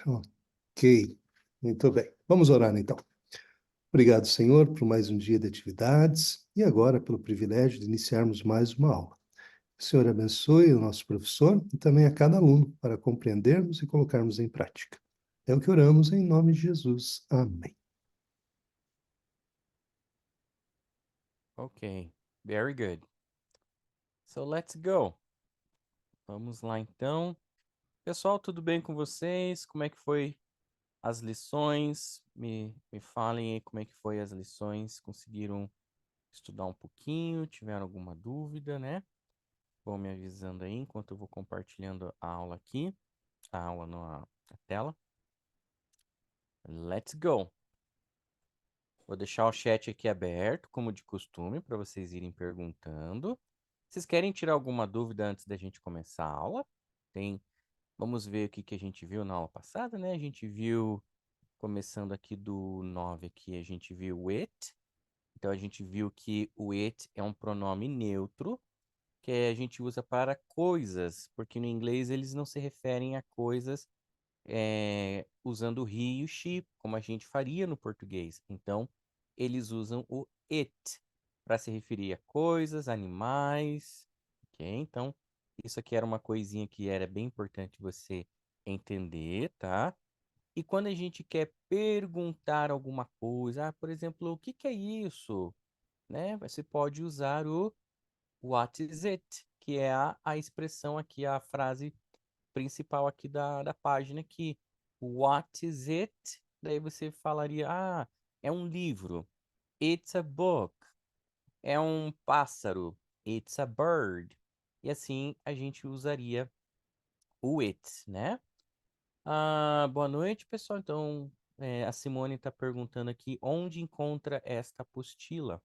Ok, muito bem. Vamos orar então. Obrigado, Senhor, por mais um dia de atividades e agora pelo privilégio de iniciarmos mais uma aula. O Senhor abençoe o nosso professor e também a cada aluno para compreendermos e colocarmos em prática. É o que oramos em nome de Jesus. Amém. Okay, very good. So let's go. Vamos lá então. Pessoal, tudo bem com vocês? Como é que foi as lições? Me falem aí como é que foi as lições. Conseguiram estudar um pouquinho? Tiveram alguma dúvida, né? Vão me avisando aí enquanto eu vou compartilhando a aula aqui. A aula na tela. Let's go. Vou deixar o chat aqui aberto, como de costume, para vocês irem perguntando. Vocês querem tirar alguma dúvida antes da gente começar a aula? Tem, vamos ver o que que a gente viu na aula passada, né? A gente viu, começando aqui do 9 aqui, a gente viu o it. Então, a gente viu que o it é um pronome neutro, que a gente usa para coisas, porque no inglês eles não se referem a coisas usando o he e o she, como a gente faria no português. Então, eles usam o it para se referir a coisas, animais, ok? Então, isso aqui era uma coisinha que era bem importante você entender, tá? E quando a gente quer perguntar alguma coisa, por exemplo, o que que é isso? Né? Você pode usar o what is it? Que é a expressão aqui, a frase principal aqui da página aqui. What is it? Daí você falaria, é um livro. It's a book. É um pássaro. It's a bird. E assim a gente usaria o it, né? Boa noite, pessoal. Então, a Simone está perguntando aqui onde encontra esta apostila.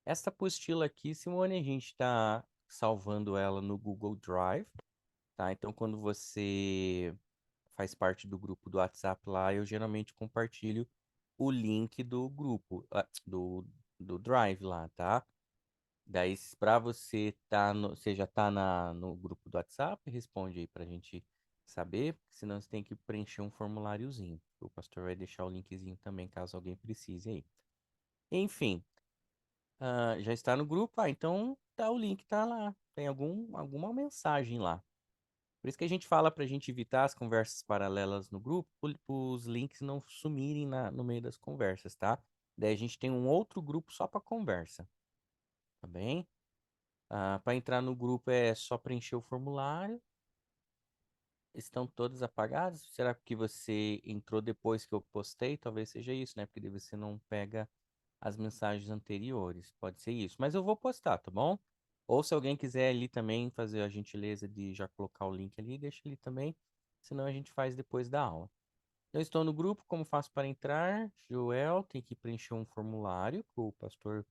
Esta apostila aqui, Simone, a gente está salvando ela no Google Drive, tá? Então, quando você faz parte do grupo do WhatsApp lá, eu geralmente compartilho o link do grupo, do Drive lá, tá? Daí, para você você já tá no grupo do WhatsApp, responde aí pra gente saber, porque senão você tem que preencher um formuláriozinho. O pastor vai deixar o linkzinho também, caso alguém precise aí. Enfim, já está no grupo? Então tá, o link tá lá. Tem alguma mensagem lá. Por isso que a gente fala para a gente evitar as conversas paralelas no grupo, os links não sumirem no meio das conversas, tá? Daí a gente tem um outro grupo só para conversa, tá bem? Para entrar no grupo é só preencher o formulário. Estão todos apagados? Será que você entrou depois que eu postei? Talvez seja isso, né? Porque daí você não pega as mensagens anteriores. Pode ser isso. Mas eu vou postar, tá bom? Ou se alguém quiser ali também fazer a gentileza de já colocar o link ali, deixa ali também. Senão a gente faz depois da aula. Eu estou no grupo, como faço para entrar? Joel, tem que preencher um formulário, que o pastor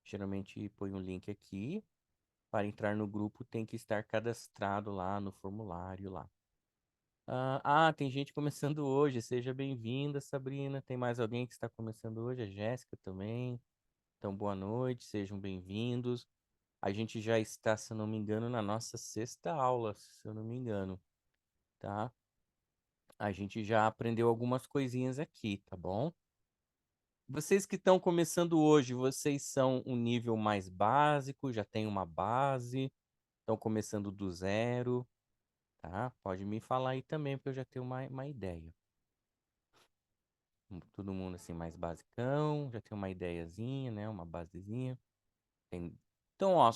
geralmente põe um link aqui. Para entrar no grupo tem que estar cadastrado lá no formulário lá. Tem gente começando hoje. Seja bem-vinda, Sabrina. Tem mais alguém que está começando hoje? A Jéssica também. Então, boa noite, sejam bem-vindos. A gente já está, se eu não me engano, na nossa sexta aula, se eu não me engano, tá? A gente já aprendeu algumas coisinhas aqui, tá bom? Vocês que estão começando hoje, vocês são um nível mais básico, já tem uma base, estão começando do zero, tá? Pode me falar aí também, para eu já ter uma ideia. Todo mundo assim mais basicão, já tem uma ideiazinha, né? Uma basezinha. Então, ó,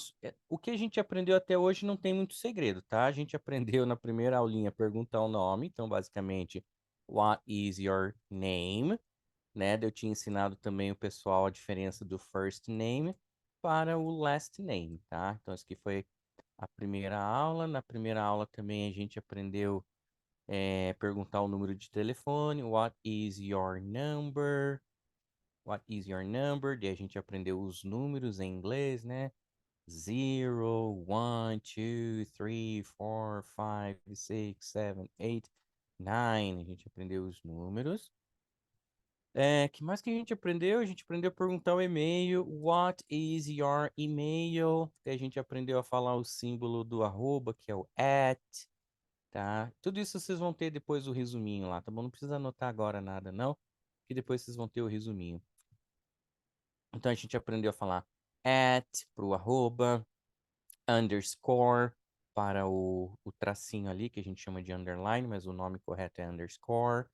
o que a gente aprendeu até hoje não tem muito segredo, tá? A gente aprendeu na primeira aulinha a perguntar o nome, então, basicamente, what is your name? Né? Eu tinha ensinado também o pessoal a diferença do first name para o last name, tá? Então, isso aqui foi a primeira aula. Na primeira aula também a gente aprendeu perguntar o número de telefone, what is your number? What is your number? Daí a gente aprendeu os números em inglês, né? 0, 1, 2, 3, 4, 5, 6, 7, 8, 9. A gente aprendeu os números. Que mais que a gente aprendeu? A gente aprendeu a perguntar o e-mail. What is your email? Daí a gente aprendeu a falar o símbolo do arroba, que é o at. tá? Tudo isso vocês vão ter depois o resuminho lá, tá bom? Não precisa anotar agora nada, não, que depois vocês vão ter o resuminho. Então a gente aprendeu a falar at pro arroba, underscore para o tracinho ali, que a gente chama de underline, mas o nome correto é underscore.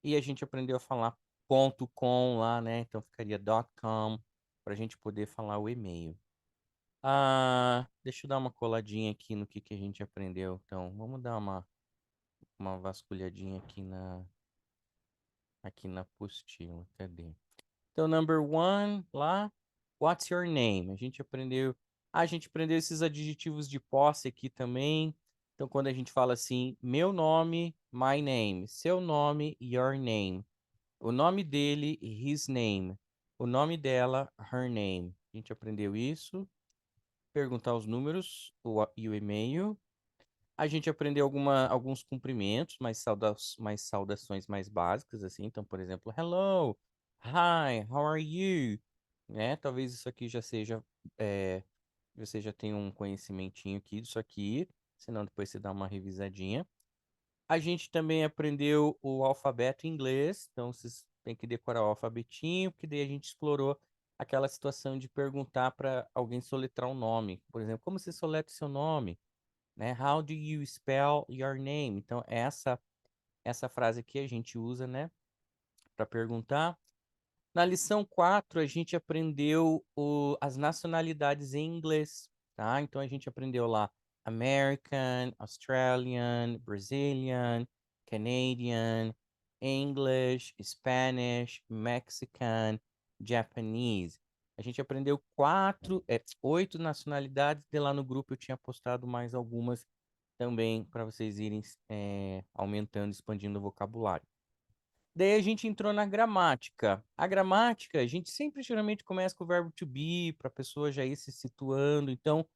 E a gente aprendeu a falar ponto .com lá, né? Então ficaria .com para a gente poder falar o e-mail. Deixa eu dar uma coladinha aqui no que a gente aprendeu. Então, vamos dar uma vasculhadinha aqui na apostila. Cadê? Então, number one, lá, what's your name? A gente aprendeu esses adjetivos de posse aqui também. Então, quando a gente fala assim, meu nome, my name. Seu nome, your name. O nome dele, his name. O nome dela, her name. A gente aprendeu isso. Perguntar os números e o e-mail. A gente aprendeu alguns cumprimentos, mais saudações mais básicas, assim. Então, por exemplo, hello, hi, how are you? Né? Talvez isso aqui é, você já tenha um conhecimentinho aqui disso aqui, senão depois você dá uma revisadinha. A gente também aprendeu o alfabeto em inglês, então vocês têm que decorar o alfabetinho, porque daí a gente explorou aquela situação de perguntar para alguém soletrar um nome. Por exemplo, como você soletra o seu nome? Né? How do you spell your name? Então, essa frase aqui a gente usa, né, para perguntar. Na lição 4 a gente aprendeu as nacionalidades em inglês, tá? Então, a gente aprendeu lá American, Australian, Brazilian, Canadian, English, Spanish, Mexican, Japanese. A gente aprendeu 8 nacionalidades, e lá no grupo eu tinha postado mais algumas também para vocês irem aumentando, expandindo o vocabulário. Daí a gente entrou na gramática. A gramática, a gente sempre geralmente começa com o verbo to be, para a pessoa já ir se situando. Então,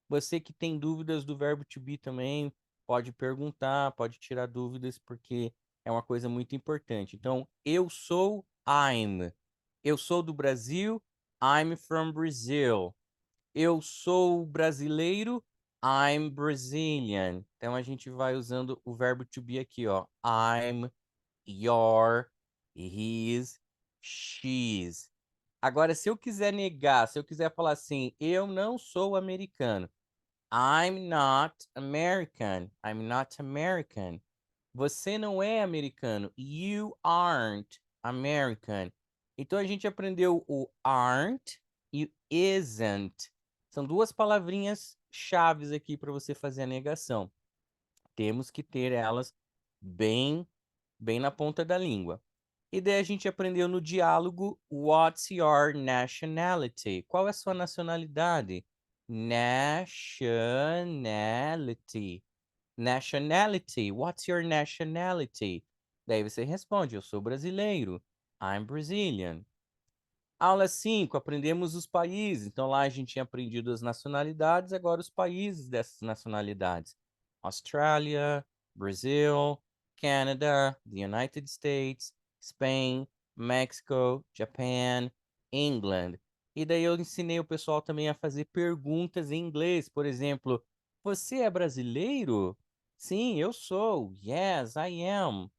você que tem dúvidas do verbo to be também, pode perguntar, pode tirar dúvidas, porque é uma coisa muito importante. Então, eu sou, I'm. Eu sou do Brasil, I'm from Brazil. Eu sou brasileiro, I'm Brazilian. Então a gente vai usando o verbo to be aqui, ó. I'm, your, his, she's. Agora, se eu quiser negar, se eu quiser falar assim, eu não sou americano. I'm not American. I'm not American. Você não é americano. You aren't American. Então a gente aprendeu o aren't e o isn't. São duas palavrinhas chaves aqui para você fazer a negação. Temos que ter elas bem, bem na ponta da língua. E daí a gente aprendeu no diálogo What's your nationality? Qual é a sua nacionalidade? Nationality. Nationality. What's your nationality? Daí você responde, eu sou brasileiro. I'm Brazilian. Aula 5, aprendemos os países. Então lá a gente tinha aprendido as nacionalidades, agora os países dessas nacionalidades. Austrália, Brasil, Canada, the United States, Spain, Mexico, Japan, England. E daí eu ensinei o pessoal também a fazer perguntas em inglês. Por exemplo, você é brasileiro? Sim, eu sou. Yes, I am.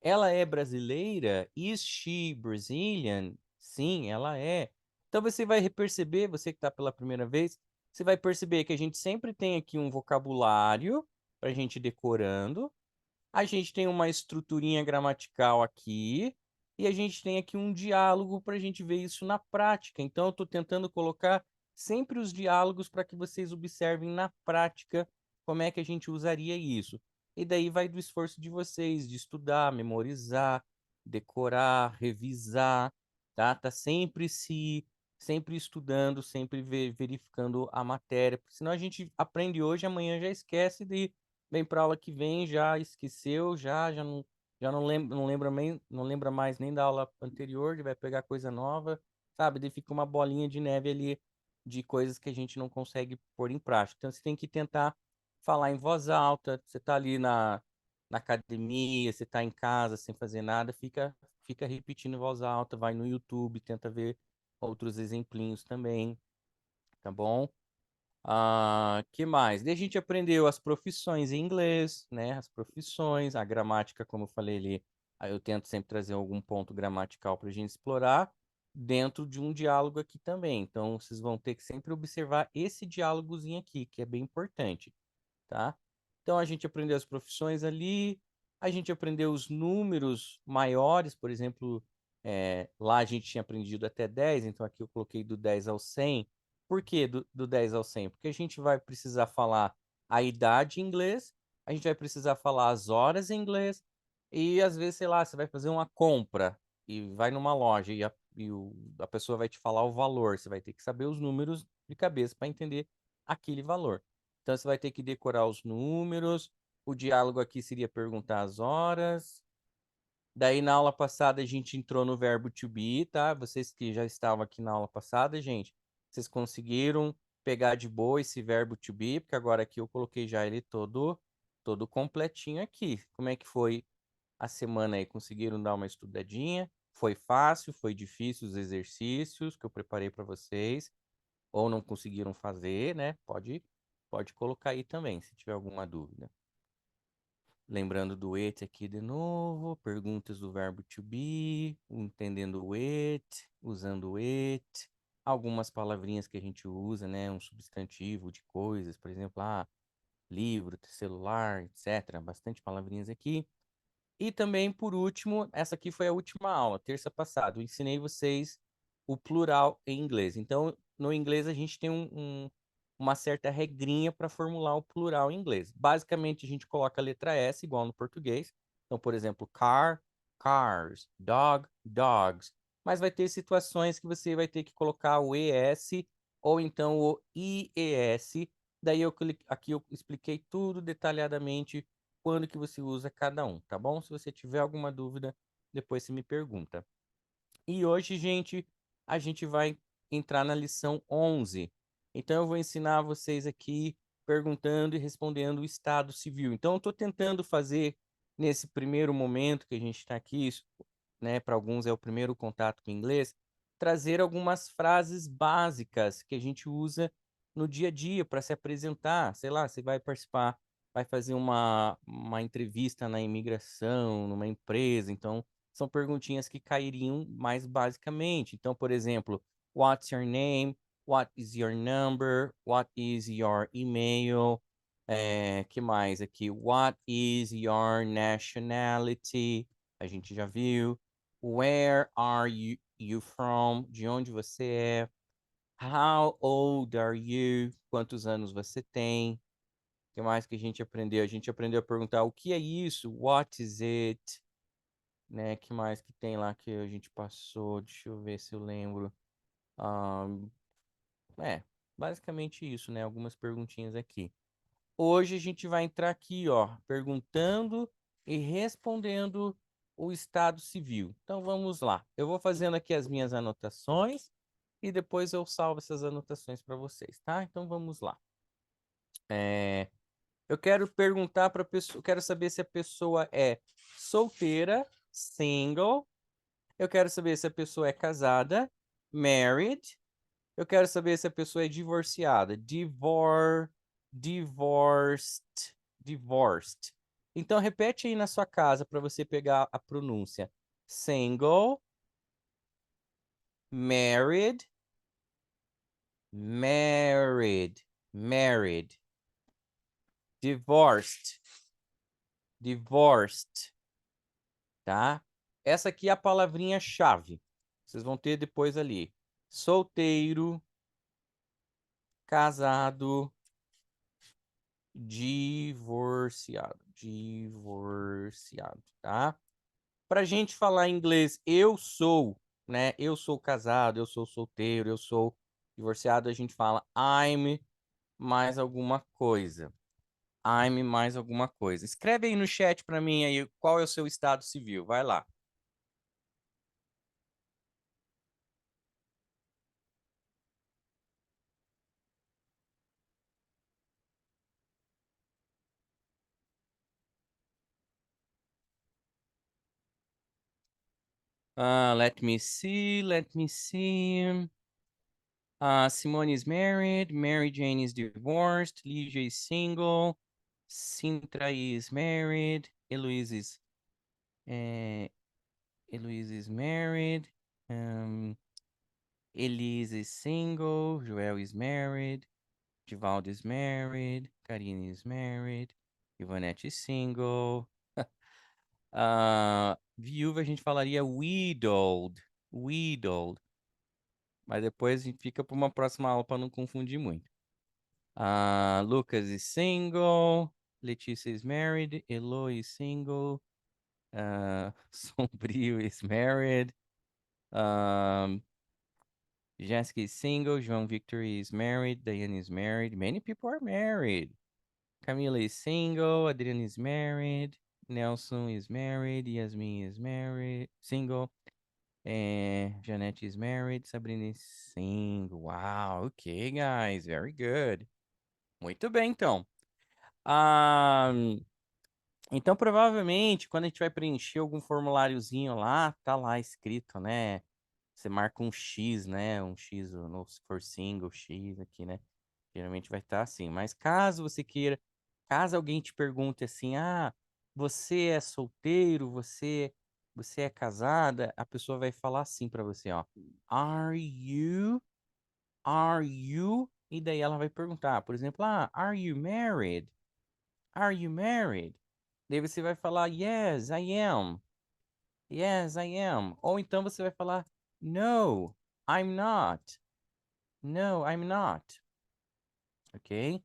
Ela é brasileira? Is she Brazilian? Sim, ela é. Então você vai perceber, você que está pela primeira vez, você vai perceber que a gente sempre tem aqui um vocabulário para a gente ir decorando. A gente tem uma estruturinha gramatical aqui e a gente tem aqui um diálogo para a gente ver isso na prática. Então, eu estou tentando colocar sempre os diálogos para que vocês observem na prática como é que a gente usaria isso. E daí vai do esforço de vocês, de estudar, memorizar, decorar, revisar, tá? Tá sempre estudando, sempre verificando a matéria, porque senão a gente aprende hoje, amanhã já esquece de vem para aula que vem, já esqueceu, já não lembra mais nem da aula anterior, vai pegar coisa nova, sabe? Daí fica uma bolinha de neve ali de coisas que a gente não consegue pôr em prática. Então você tem que tentar falar em voz alta, você tá ali na academia, você tá em casa sem fazer nada, fica repetindo em voz alta, vai no YouTube, tenta ver outros exemplinhos também, tá bom? Que mais? Daí a gente aprendeu as profissões em inglês, né? As profissões, a gramática, como eu falei ali, aí eu tento sempre trazer algum ponto gramatical para a gente explorar dentro de um diálogo aqui também. Então, vocês vão ter que sempre observar esse diálogozinho aqui, que é bem importante, tá? Então, a gente aprendeu as profissões ali, a gente aprendeu os números maiores, por exemplo, lá a gente tinha aprendido até 10, então aqui eu coloquei do 10 ao 100. Por que do 10 ao 100? Porque a gente vai precisar falar a idade em inglês, a gente vai precisar falar as horas em inglês, e às vezes, sei lá, você vai fazer uma compra e vai numa loja a pessoa vai te falar o valor, você vai ter que saber os números de cabeça para entender aquele valor. Então, você vai ter que decorar os números. O diálogo aqui seria perguntar as horas. Daí, na aula passada, a gente entrou no verbo to be, tá? Vocês que já estavam aqui na aula passada, gente, vocês conseguiram pegar de boa esse verbo to be, porque agora aqui eu coloquei já ele todo completinho aqui. Como é que foi a semana aí? Conseguiram dar uma estudadinha? Foi fácil? Foi difícil os exercícios que eu preparei para vocês? Ou não conseguiram fazer, né? Pode colocar aí também, se tiver alguma dúvida. Lembrando do it aqui de novo, perguntas do verbo to be, entendendo o it, usando o it, algumas palavrinhas que a gente usa, né? Um substantivo de coisas, por exemplo, livro, celular, etc. Bastante palavrinhas aqui. E também, por último, essa aqui foi a última aula, terça passada. Eu ensinei vocês o plural em inglês. Então, no inglês, a gente tem uma certa regrinha para formular o plural em inglês. Basicamente, a gente coloca a letra S, igual no português. Então, por exemplo, car, cars, dog, dogs. Mas vai ter situações que você vai ter que colocar o ES ou então o IES. Daí, aqui eu expliquei tudo detalhadamente quando que você usa cada um, tá bom? Se você tiver alguma dúvida, depois você me pergunta. E hoje, gente, a gente vai entrar na lição 11. Então, eu vou ensinar vocês aqui perguntando e respondendo o estado civil. Então, eu estou tentando fazer nesse primeiro momento que a gente está aqui, isso, né, para alguns é o primeiro contato com o inglês, trazer algumas frases básicas que a gente usa no dia a dia para se apresentar. Sei lá, você vai participar, vai fazer uma entrevista na imigração, numa empresa, então são perguntinhas que cairiam mais basicamente. Então, por exemplo, what's your name? What is your number? What is your email? Que mais aqui? What is your nationality? A gente já viu. Where are you from? De onde você é? How old are you? Quantos anos você tem? O que mais que a gente aprendeu? A gente aprendeu a perguntar o que é isso? What is it? Né? Que mais que tem lá que a gente passou? Deixa eu ver se eu lembro. Ahn, é, basicamente isso, né? Algumas perguntinhas aqui. Hoje a gente vai entrar aqui, ó, perguntando e respondendo o estado civil. Então vamos lá. Eu vou fazendo aqui as minhas anotações e depois eu salvo essas anotações para vocês, tá? Então vamos lá. É, eu quero perguntar para a pessoa, quero saber se a pessoa é solteira, single. Eu quero saber se a pessoa é casada, married. Eu quero saber se a pessoa é divorciada, divorced, divorced. Então repete aí na sua casa para você pegar a pronúncia. Single, married, married, married, divorced, divorced, tá? Essa aqui é a palavrinha-chave. Vocês vão ter depois ali. Solteiro, casado, divorciado, tá? Pra gente falar inglês, eu sou, né? Eu sou casado, eu sou solteiro, eu sou divorciado, a gente fala I'm mais alguma coisa. I'm mais alguma coisa. Escreve aí no chat pra mim aí qual é o seu estado civil. Vai lá. Let me see, let me see. Simone is married. Mary Jane is divorced. Lígia is single. Sintra is married. Heloise is married. Elise is single. Joel is married. Divaldo is married. Karine is married. Ivonete is single. Viúva a gente falaria widowed. Widowed. Mas depois a gente fica para uma próxima aula para não confundir muito. Lucas is single. Letícia is married. Elo is single. Sombrio is married. Jessica is single. João Victor is married. Diane is married. Many people are married. Camila is single. Adriana is married. Nelson is married. Yasmin is married. Single. Janette is married. Sabrina is single. Wow. Okay, guys. Very good. Muito bem, então. Então, provavelmente, quando a gente vai preencher algum formuláriozinho lá, tá lá escrito, né? Você marca um X, né? Um X, se for single, X aqui, né? Geralmente vai estar assim. Mas caso você queira, caso alguém te pergunte assim, você é solteiro, você é casada, a pessoa vai falar assim pra você, ó. Are you? Are you? E daí ela vai perguntar, por exemplo, are you married? Are you married? Daí você vai falar, yes, I am. Yes, I am. Ou então você vai falar, no, I'm not. No, I'm not. Ok?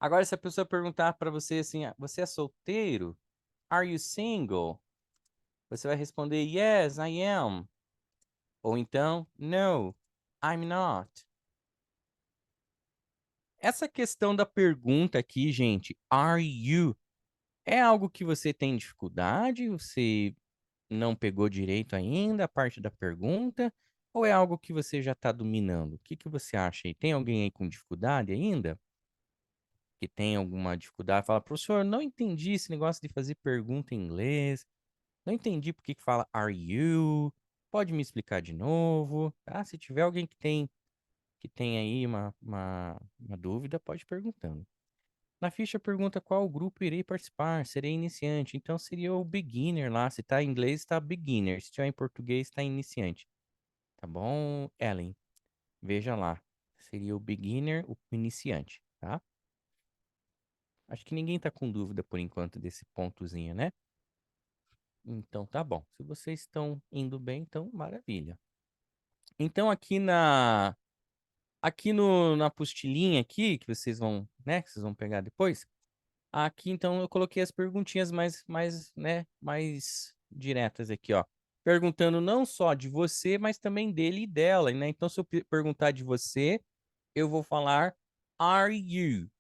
Agora, se a pessoa perguntar para você assim, você é solteiro? Are you single? Você vai responder, yes, I am. Ou então, no, I'm not. Essa questão da pergunta aqui, gente, are you, é algo que você tem dificuldade? Você não pegou direito ainda a parte da pergunta? Ou é algo que você já está dominando? O que que você acha aí? Tem alguém aí com dificuldade ainda? Que tem alguma dificuldade? Fala, professor, não entendi esse negócio de fazer pergunta em inglês. Não entendi por que que fala are you? Pode me explicar de novo? Tá? Se tiver alguém que tem aí uma dúvida, pode ir perguntando. Na ficha pergunta qual grupo irei participar. Serei iniciante. Então seria o beginner lá. Se tá em inglês, tá beginner. Se tiver em português, tá iniciante. Tá bom, Ellen? Veja lá. Seria o beginner, o iniciante, tá? Acho que ninguém tá com dúvida por enquanto desse pontozinho, né? Então tá bom. Se vocês estão indo bem, então maravilha. Então aqui no na apostilinha aqui que vocês vão, né, que vocês vão pegar depois, aqui então eu coloquei as perguntinhas mais diretas aqui, ó. Perguntando não só de você, mas também dele e dela, né? Então se eu perguntar de você, eu vou falar are you?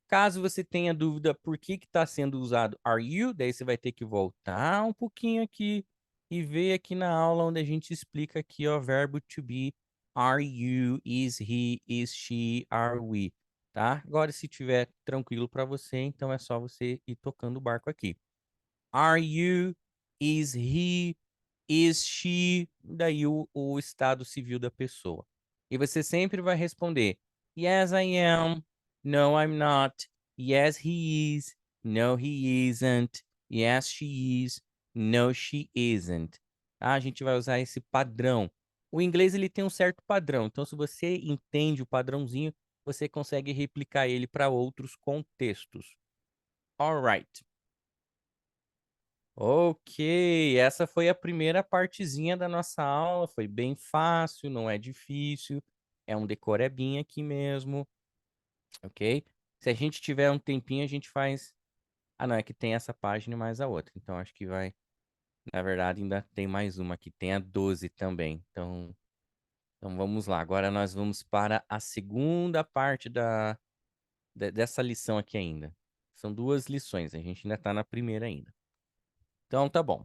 Caso você tenha dúvida por que está sendo usado are you, daí você vai ter que voltar um pouquinho aqui e ver aqui na aula onde a gente explica aqui, ó, verbo to be, are you, is he, is she, are we, tá? Agora, se tiver tranquilo para você, então é só você ir tocando o barco aqui. Are you, is he, is she, daí o estado civil da pessoa. E você sempre vai responder, yes, I am, no, I'm not, yes, he is, no, he isn't, yes, she is, no, she isn't. Tá? A gente vai usar esse padrão. O inglês ele tem um certo padrão, então se você entende o padrãozinho, você consegue replicar ele para outros contextos. Alright. Ok, essa foi a primeira partezinha da nossa aula. Foi bem fácil, não é difícil. É um decorebinho aqui mesmo, ok? Se a gente tiver um tempinho, a gente faz. Ah, não, é que tem essa página e mais a outra. Então acho que vai. Na verdade, ainda tem mais uma aqui, tem a 12 também. Então vamos lá. Agora nós vamos para a segunda parte dessa lição aqui ainda. São duas lições, a gente ainda está na primeira ainda. Então tá bom.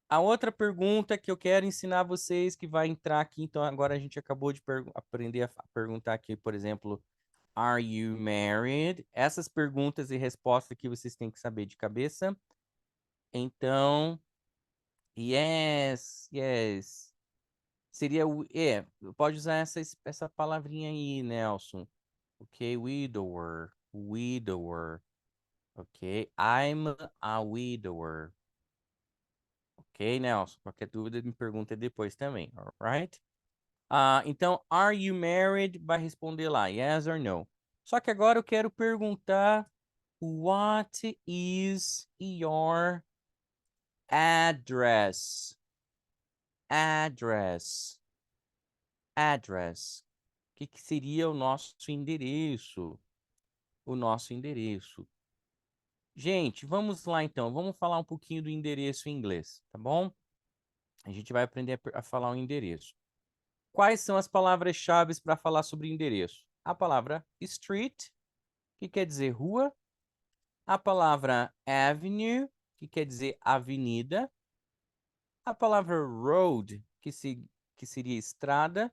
A outra pergunta que eu quero ensinar vocês que vai entrar aqui, então agora a gente acabou de aprender a perguntar aqui, por exemplo, are you married? Essas perguntas e respostas que vocês têm que saber de cabeça. Então, yes, yes. Seria pode usar essa palavrinha aí, Nelson. Ok, widower, widower. Ok, I'm a widower. Ok, Nelson. Qualquer dúvida me pergunta depois também, alright? Então, are you married? Vai responder lá, yes or no. Só que agora eu quero perguntar, what is your address? Address. Address. O que seria o nosso endereço? O nosso endereço. Gente, vamos lá então. Vamos falar um pouquinho do endereço em inglês, tá bom? A gente vai aprender a falar o endereço. Quais são as palavras-chave para falar sobre endereço? A palavra street, que quer dizer rua. A palavra avenue, que quer dizer avenida. A palavra road, que seria estrada.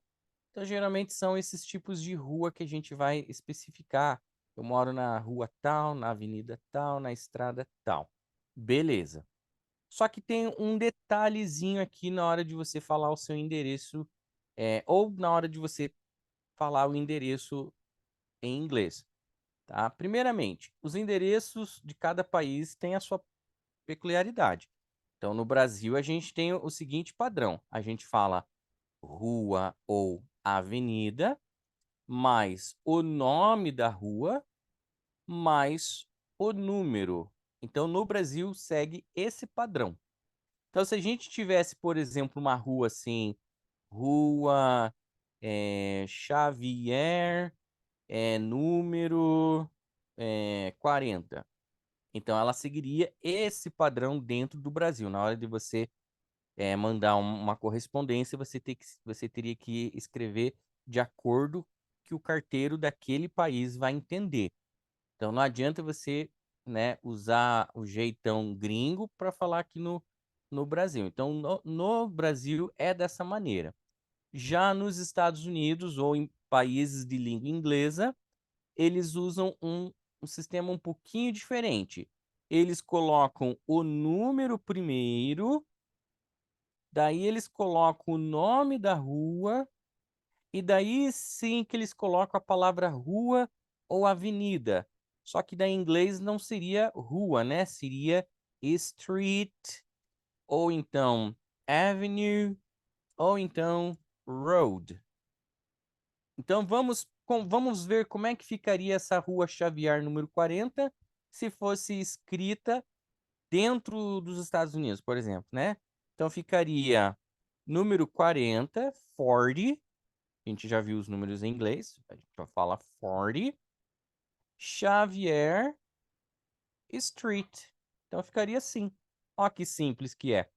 Então, geralmente são esses tipos de rua que a gente vai especificar. Eu moro na rua tal, na avenida tal, na estrada tal. Beleza. Só que tem um detalhezinho aqui na hora de você falar o seu endereço, ou na hora de você falar o endereço em inglês, tá? Primeiramente, os endereços de cada país têm a sua peculiaridade. Então, no Brasil, a gente tem o seguinte padrão: a gente fala rua ou avenida, mais o nome da rua, mais o número. Então, no Brasil, segue esse padrão. Então, se a gente tivesse, por exemplo, uma rua assim, Rua Xavier, número 40. Então, ela seguiria esse padrão dentro do Brasil. Na hora de você mandar uma correspondência, você teria que escrever de acordo que o carteiro daquele país vai entender. Então, não adianta você, né, usar o jeitão gringo para falar aqui no Brasil. Então, no Brasil é dessa maneira. Já nos Estados Unidos ou em países de língua inglesa, eles usam um sistema um pouquinho diferente. Eles colocam o número primeiro, daí eles colocam o nome da rua, e daí sim que eles colocam a palavra rua ou avenida. Só que daí em inglês não seria rua, né? Seria street, ou então avenue, ou então road. Então vamos ver como é que ficaria essa rua Xavier número 40 se fosse escrita dentro dos Estados Unidos, por exemplo, né? Então ficaria número 40, 40. A gente já viu os números em inglês, a gente só fala 40. Xavier Street. Então ficaria assim. Ó que simples que é.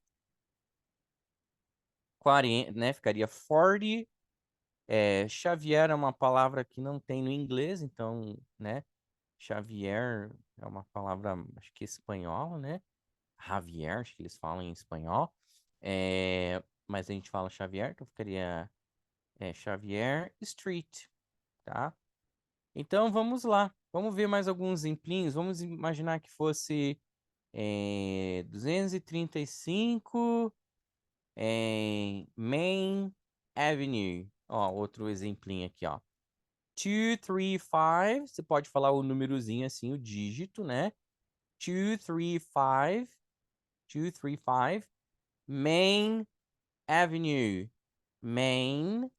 40, né? Ficaria 40. Xavier é uma palavra que não tem no inglês, então, né? Xavier é uma palavra, acho que espanhola, né? Javier, acho que eles falam em espanhol. Mas a gente fala Xavier, então ficaria Xavier Street, tá? Então vamos lá. Vamos ver mais alguns exemplinhos. Vamos imaginar que fosse 235 Main Avenue. Ó, outro exemplinho aqui, ó. 235, você pode falar o númerozinho assim, o dígito, né? 235, 235 Main Avenue. Main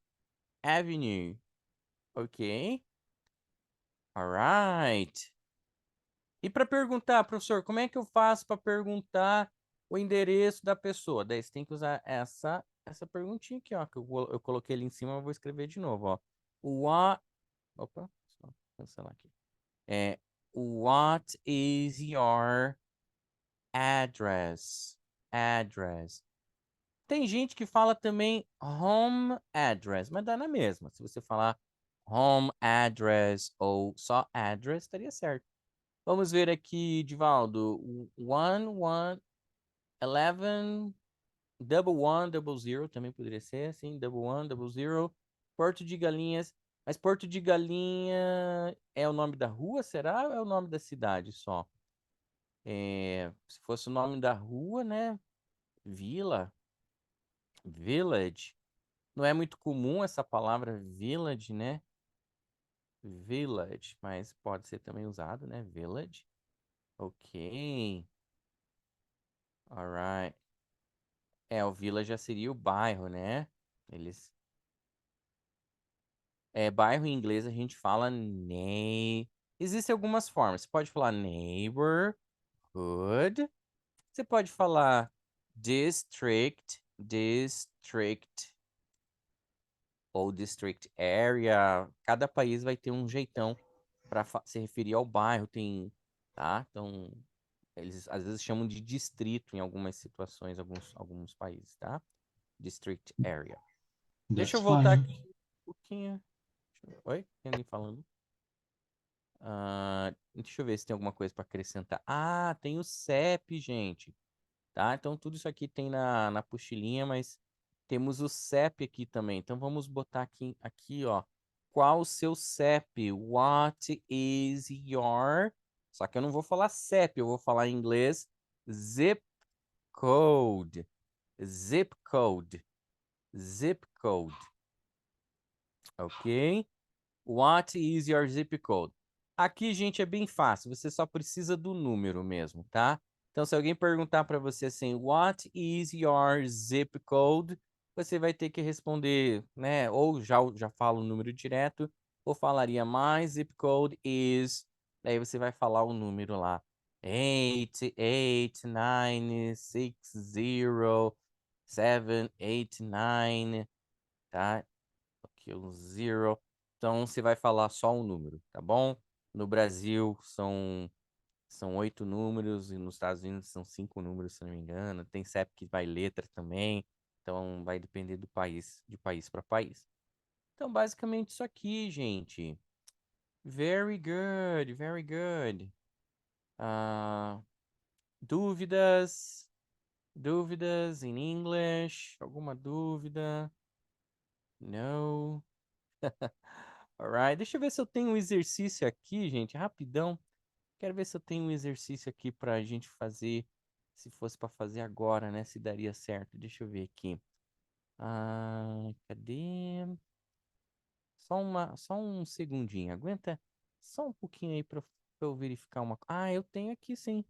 Avenue. Ok? Alright. E para perguntar, professor, como é que eu faço para perguntar o endereço da pessoa? Daí você tem que usar essa perguntinha aqui, ó, que eu coloquei ali em cima, eu vou escrever de novo, ó. What, opa, só cancelar aqui. What is your address? Address. Tem gente que fala também home address, mas dá na mesma. Se você falar home address ou só address, estaria certo. Vamos ver aqui, Divaldo. 11 1100 também poderia ser, assim. 1100. Porto de Galinhas. Mas Porto de Galinha é o nome da rua, será? Ou é o nome da cidade só? Se fosse o nome da rua, né? Vila, Village. Não é muito comum essa palavra village, né? Village, mas pode ser também usado, né? Village. Ok. Alright. O village já seria o bairro, né? Eles. Bairro em inglês a gente fala Existem algumas formas. Você pode falar neighborhood. Você pode falar district ou district area. Cada país vai ter um jeitão para se referir ao bairro. Tá? Então, eles às vezes chamam de distrito em algumas situações, alguns países, tá? District area. Deixa That's eu voltar fine. aqui um pouquinho. Oi? Tem alguém falando? Deixa eu ver se tem alguma coisa para acrescentar. Tem o CEP, gente. Tá? Então, tudo isso aqui tem na apostilinha, mas temos o CEP aqui também. Então, vamos botar aqui, ó. Qual o seu CEP? What is your... Só que eu não vou falar CEP, eu vou falar em inglês zip code. Zip code. Zip code. Ok? What is your zip code? Aqui, gente, é bem fácil. Você só precisa do número mesmo, tá? Então, se alguém perguntar para você assim, What is your zip code? Você vai ter que responder, né? Ou já fala o número direto, ou falaria My zip code is. Daí você vai falar o número lá. 88960 789, tá? Aqui o zero. Então, você vai falar só um número, tá bom? No Brasil são 8 números e nos Estados Unidos são 5 números, se não me engano. Tem CEP que vai letra também. Então, vai depender do país, de país para país. Então, basicamente isso aqui, gente. Very good, very good. Ah, dúvidas? Dúvidas em English? Alguma dúvida? No? Alright, deixa eu ver se eu tenho um exercício aqui, gente, rapidão. Quero ver se eu tenho um exercício aqui pra gente fazer, se fosse pra fazer agora, né? Se daria certo. Deixa eu ver aqui. Cadê? Só um segundinho. Aguenta só um pouquinho aí pra eu verificar uma. Eu tenho aqui sim.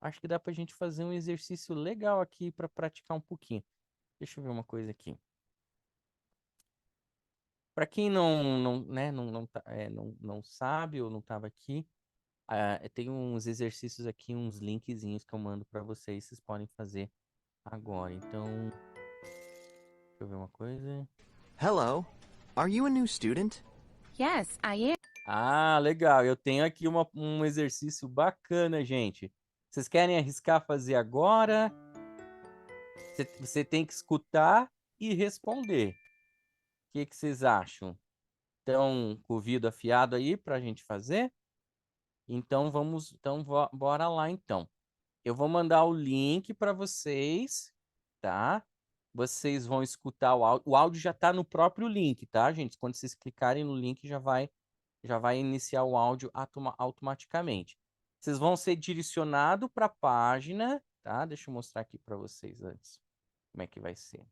Acho que dá pra gente fazer um exercício legal aqui pra praticar um pouquinho. Deixa eu ver uma coisa aqui. Pra quem né, não sabe ou não tava aqui. Tem uns exercícios aqui, uns linkzinhos que eu mando para vocês podem fazer agora. Então, deixa eu ver uma coisa. Hello. Are you a new student? Yes, I am. Legal. Eu tenho aqui um exercício bacana, gente. Vocês querem arriscar fazer agora? Você tem que escutar e responder. O que vocês acham? Então, com o ouvido afiado aí para a gente fazer? Então, bora lá então. Eu vou mandar o link para vocês, tá? Vocês vão escutar o áudio. O áudio já está no próprio link, tá, gente? Quando vocês clicarem no link, já vai iniciar o áudio automaticamente. Vocês vão ser direcionados para a página, tá? Deixa eu mostrar aqui para vocês antes como é que vai ser.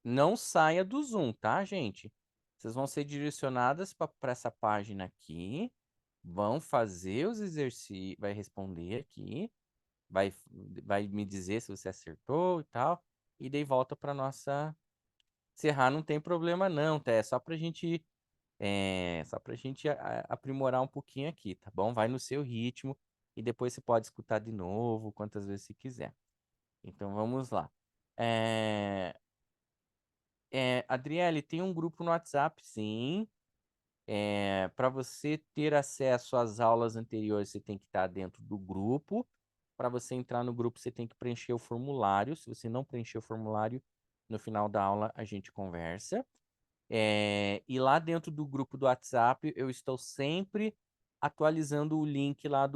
Não saia do Zoom, tá, gente? Vocês vão ser direcionadas para essa página aqui, vão fazer os exercícios, vai responder aqui, vai me dizer se você acertou e tal, e daí volta para nossa. Se errar, não tem problema não, tá? Só pra gente aprimorar um pouquinho aqui, tá bom? Vai no seu ritmo e depois você pode escutar de novo, quantas vezes você quiser. Então vamos lá. Adriele, tem um grupo no WhatsApp, sim. Para você ter acesso às aulas anteriores, você tem que estar dentro do grupo. Para você entrar no grupo, você tem que preencher o formulário. Se você não preencher o formulário, no final da aula a gente conversa. E lá dentro do grupo do WhatsApp, eu estou sempre atualizando o link lá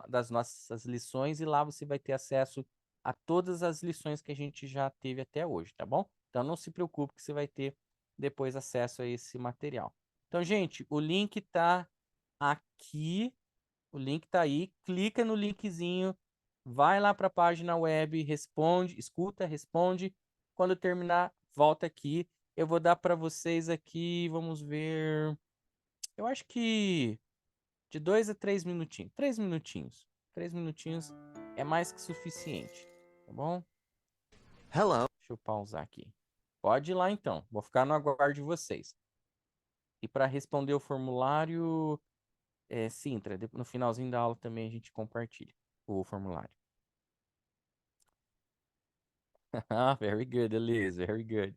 das nossas lições, e lá você vai ter acesso a todas as lições que a gente já teve até hoje, tá bom? Então não se preocupe que você vai ter depois acesso a esse material. Então, gente, o link tá aqui, o link tá aí, clica no linkzinho, vai lá para a página web, responde, escuta, responde. Quando terminar, volta aqui. Eu vou dar para vocês aqui, vamos ver. Eu acho que de 2 a 3 minutinhos. 3 minutinhos. 3 minutinhos é mais que suficiente, tá bom? Hello. Deixa eu pausar aqui. Pode ir lá então. Vou ficar no aguardo de vocês. E para responder o formulário, Sintra, no finalzinho da aula também a gente compartilha o formulário. Ah, very good, Elise. Very good.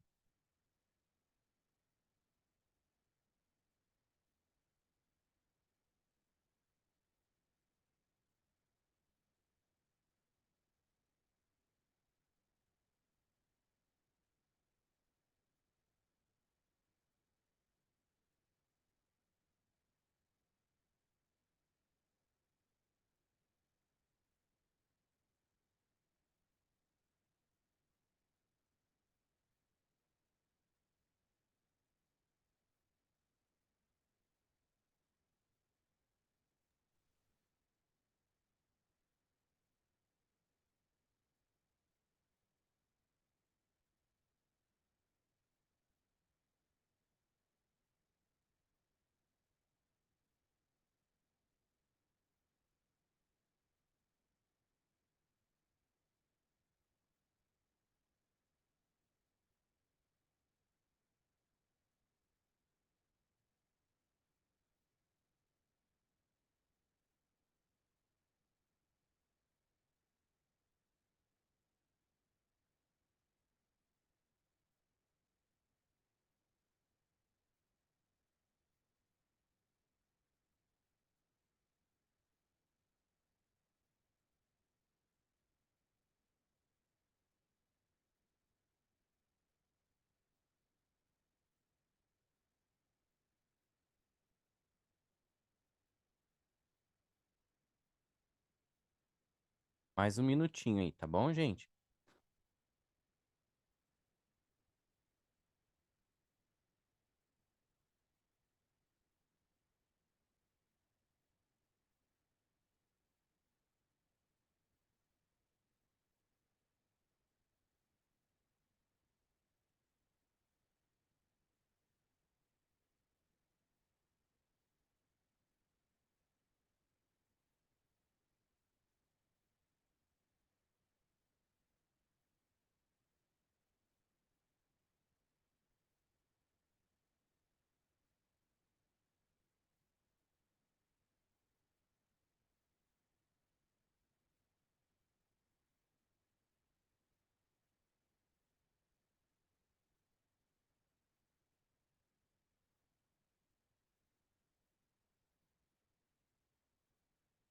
Mais um minutinho aí, tá bom, gente?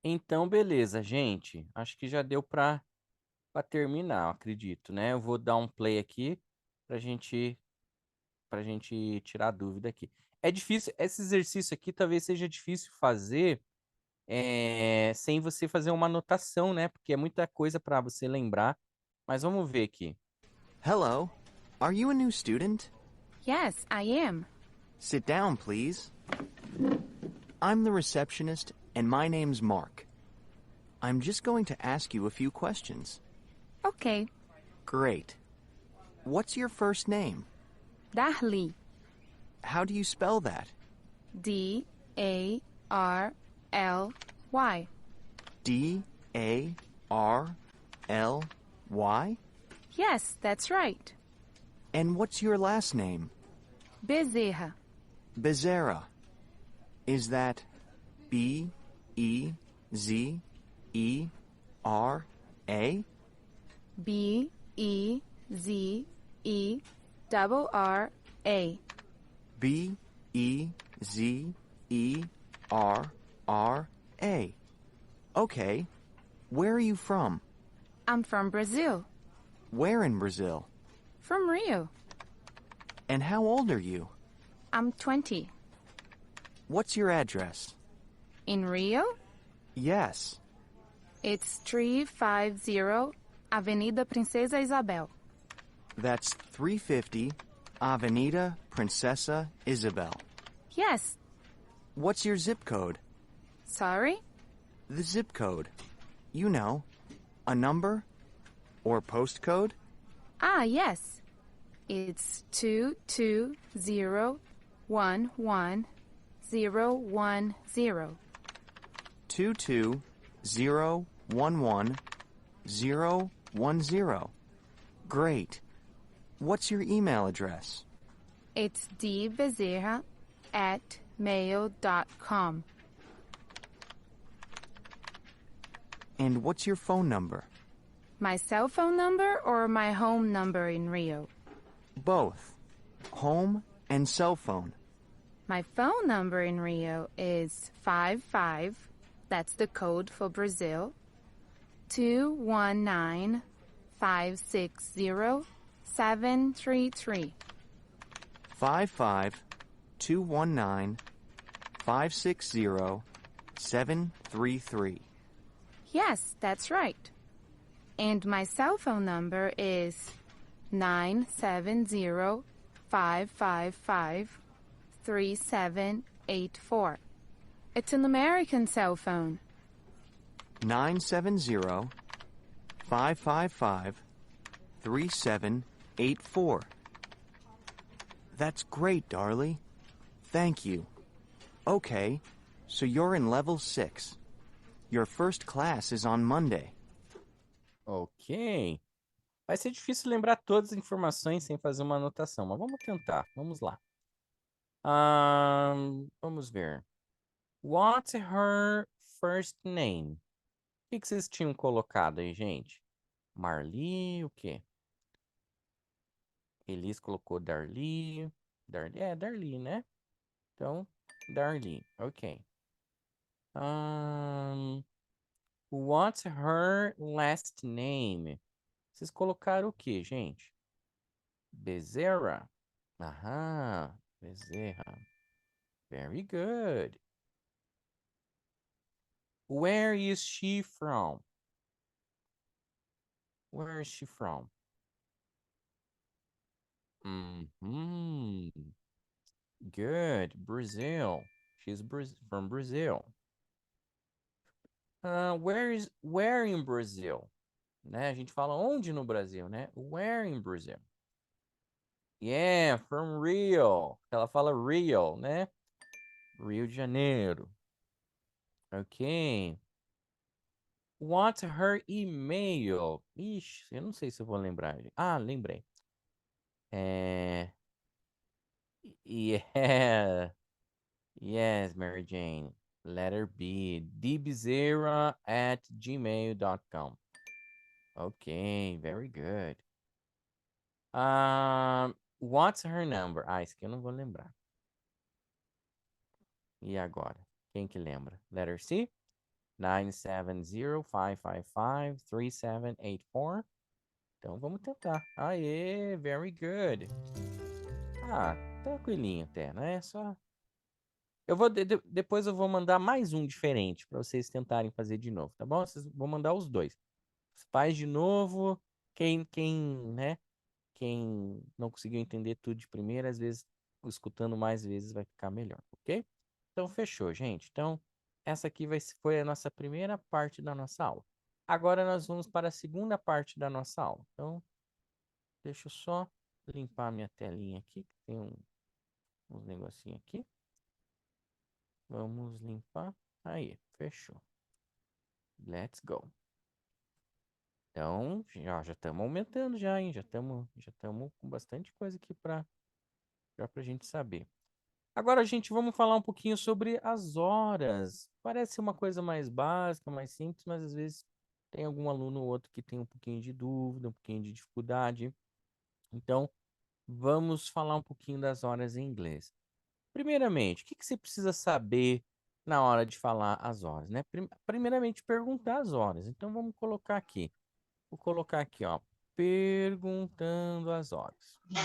Então, beleza, gente. Acho que já deu para terminar, eu acredito, né? Eu vou dar um play aqui pra gente pra gente tirar a dúvida aqui. É difícil, esse exercício aqui talvez seja difícil fazer sem você fazer uma anotação, né? Porque é muita coisa para você lembrar. Mas vamos ver aqui. Hello. Are you a new student? Yes, I am. Sit down, please. I'm the receptionist, and my name's Mark. I'm just going to ask you a few questions. Okay. Great. What's your first name? Darly. How do you spell that? Darly. D-A-R-L-Y? Yes, that's right. And what's your last name? Bezerra. Bezerra. Is that B-E-Z-E-R-A? Bezerra. B-E-Z-E-R-R-A. Okay. Where are you from? I'm from Brazil. Where in Brazil? From Rio. And how old are you? I'm 20. What's your address? In Rio? Yes. It's 350 Avenida Princesa Isabel. That's 350 Avenida Princesa Isabel. Yes. What's your zip code? Sorry? The zip code. You know, a number or postcode? Ah, yes. It's 220111010. 220111010. Great. What's your email address? It's dbezerra@mail.com. And what's your phone number? My cell phone number or my home number in Rio? Both. Home and cell phone. My phone number in Rio is 55, that's the code for Brazil, 219-560-733. 55-219-560-733. Yes, that's right. And my cell phone number is 970-555-3784. It's an American cell phone. 970-555-3784. That's great, Darlie. Thank you. Okay, so you're in level 6. Your first class is on Monday. Ok. Vai ser difícil lembrar todas as informações sem fazer uma anotação, mas vamos tentar. Vamos lá. Vamos ver. What's her first name? O que vocês tinham colocado aí, gente? Marli, o quê? Elis colocou Darli. Darli, né? Então, Darli. Ok. What's her last name? Vocês colocaram o quê, gente? Bezerra. Aham, Bezerra. Very good. Where is she from? Where is she from? Good. Brazil. She's from Brazil. Where in Brazil? Né? A gente fala onde no Brasil, né? Where in Brazil? Yeah, from Rio. Ela fala Rio, né? Rio de Janeiro. Ok. What's her email? Ixi, eu não sei se eu vou lembrar. Ah, lembrei. Yeah. Yes, Mary Jane. Letter B. dbzera@gmail.com. Ok, very good. What's her number? Ah, isso aqui eu não vou lembrar. E agora? Quem que lembra? Letter C? 970-555-3784. Então vamos tentar. Aê, very good. Ah, tranquilinho até, né? Só. Eu vou depois eu vou mandar mais um diferente para vocês tentarem fazer de novo, tá bom? Vou mandar os dois. Faz de novo. Né? Quem não conseguiu entender tudo de primeira, às vezes escutando mais vezes vai ficar melhor, ok? Então fechou, gente. Então essa aqui foi a nossa primeira parte da nossa aula. Agora nós vamos para a segunda parte da nossa aula. Então deixa eu só limpar minha telinha aqui, que tem uns negocinhos aqui. Vamos limpar. Aí, fechou. Let's go. Então, já estamos aumentando já, hein? Já estamos com bastante coisa aqui para a gente saber. Agora, gente, vamos falar um pouquinho sobre as horas. Parece uma coisa mais básica, mais simples, mas às vezes tem algum aluno ou outro que tem um pouquinho de dúvida, um pouquinho de dificuldade. Então, vamos falar um pouquinho das horas em inglês. Primeiramente, o que você precisa saber na hora de falar as horas, né? Primeiramente, perguntar as horas. Então, vamos colocar aqui. Vou colocar aqui, ó, perguntando as horas. Tá.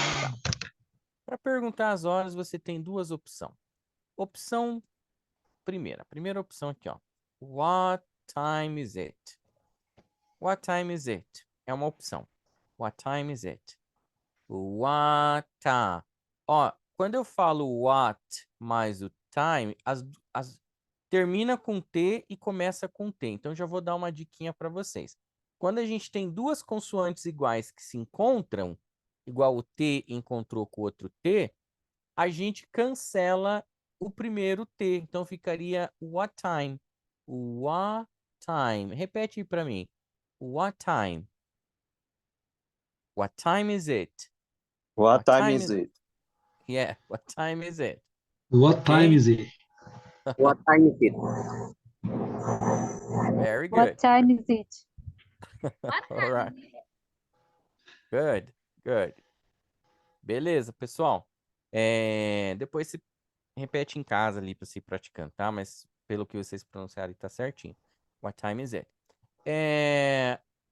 Para perguntar as horas, você tem duas opções. Primeira opção aqui, ó. What time is it? What time is it? É uma opção. What time is it? What time? Ó, quando eu falo what mais o time, termina com T e começa com T. Então, já vou dar uma diquinha para vocês. Quando a gente tem duas consoantes iguais que se encontram, igual o T encontrou com outro T, a gente cancela o primeiro T. Então ficaria what time? What time? Repete aí para mim. What time? What time is it? What What time time is is it? Yeah, what time is it? What time Okay? is it? What time is it? Very good. What time is it? All right. Good, good. Beleza, pessoal. Depois você repete em casa ali para você ir praticando, tá? Mas pelo que vocês pronunciaram, tá certinho. What time is it?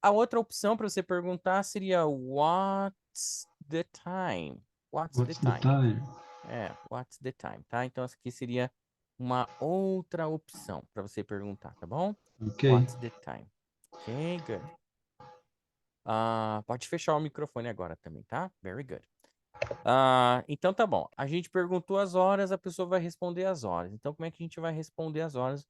A outra opção para você perguntar seria what's the time? What's the What's the time? time? What's the time, tá? Então essa aqui seria uma outra opção para você perguntar, tá bom? Ok. What's the time? Ok, good. Pode fechar o microfone agora também, tá? Very good. Então tá bom. A gente perguntou as horas, a pessoa vai responder as horas. Então como é que a gente vai responder as horas?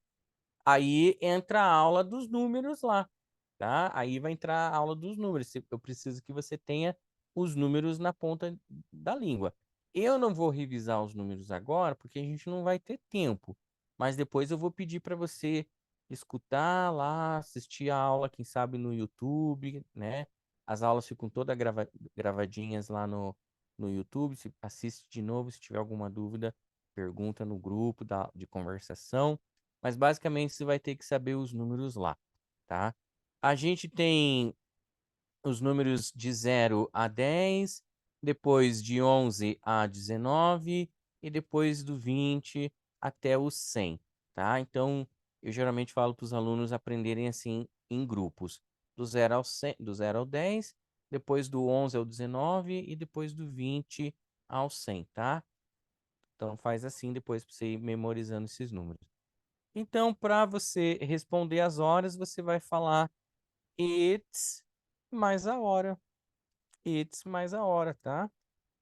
Aí entra a aula dos números lá, tá? Aí vai entrar a aula dos números. Eu preciso que você tenha os números na ponta da língua. Eu não vou revisar os números agora, porque a gente não vai ter tempo. Mas depois eu vou pedir para você escutar lá, assistir a aula, quem sabe no YouTube, né? As aulas ficam todas gravadinhas lá no YouTube. Assiste de novo, se tiver alguma dúvida, pergunta no grupo de conversação. Mas basicamente você vai ter que saber os números lá, tá? A gente tem os números de 0 a 10, depois de 11 a 19 e depois do 20 até o 100, tá? Então, eu geralmente falo para os alunos aprenderem assim em grupos, do 0 ao 100, do 0 ao 10, depois do 11 ao 19 e depois do 20 ao 100, tá? Então, faz assim depois para você ir memorizando esses números. Então, para você responder as horas, você vai falar it's mais a hora. It's mais a hora, tá?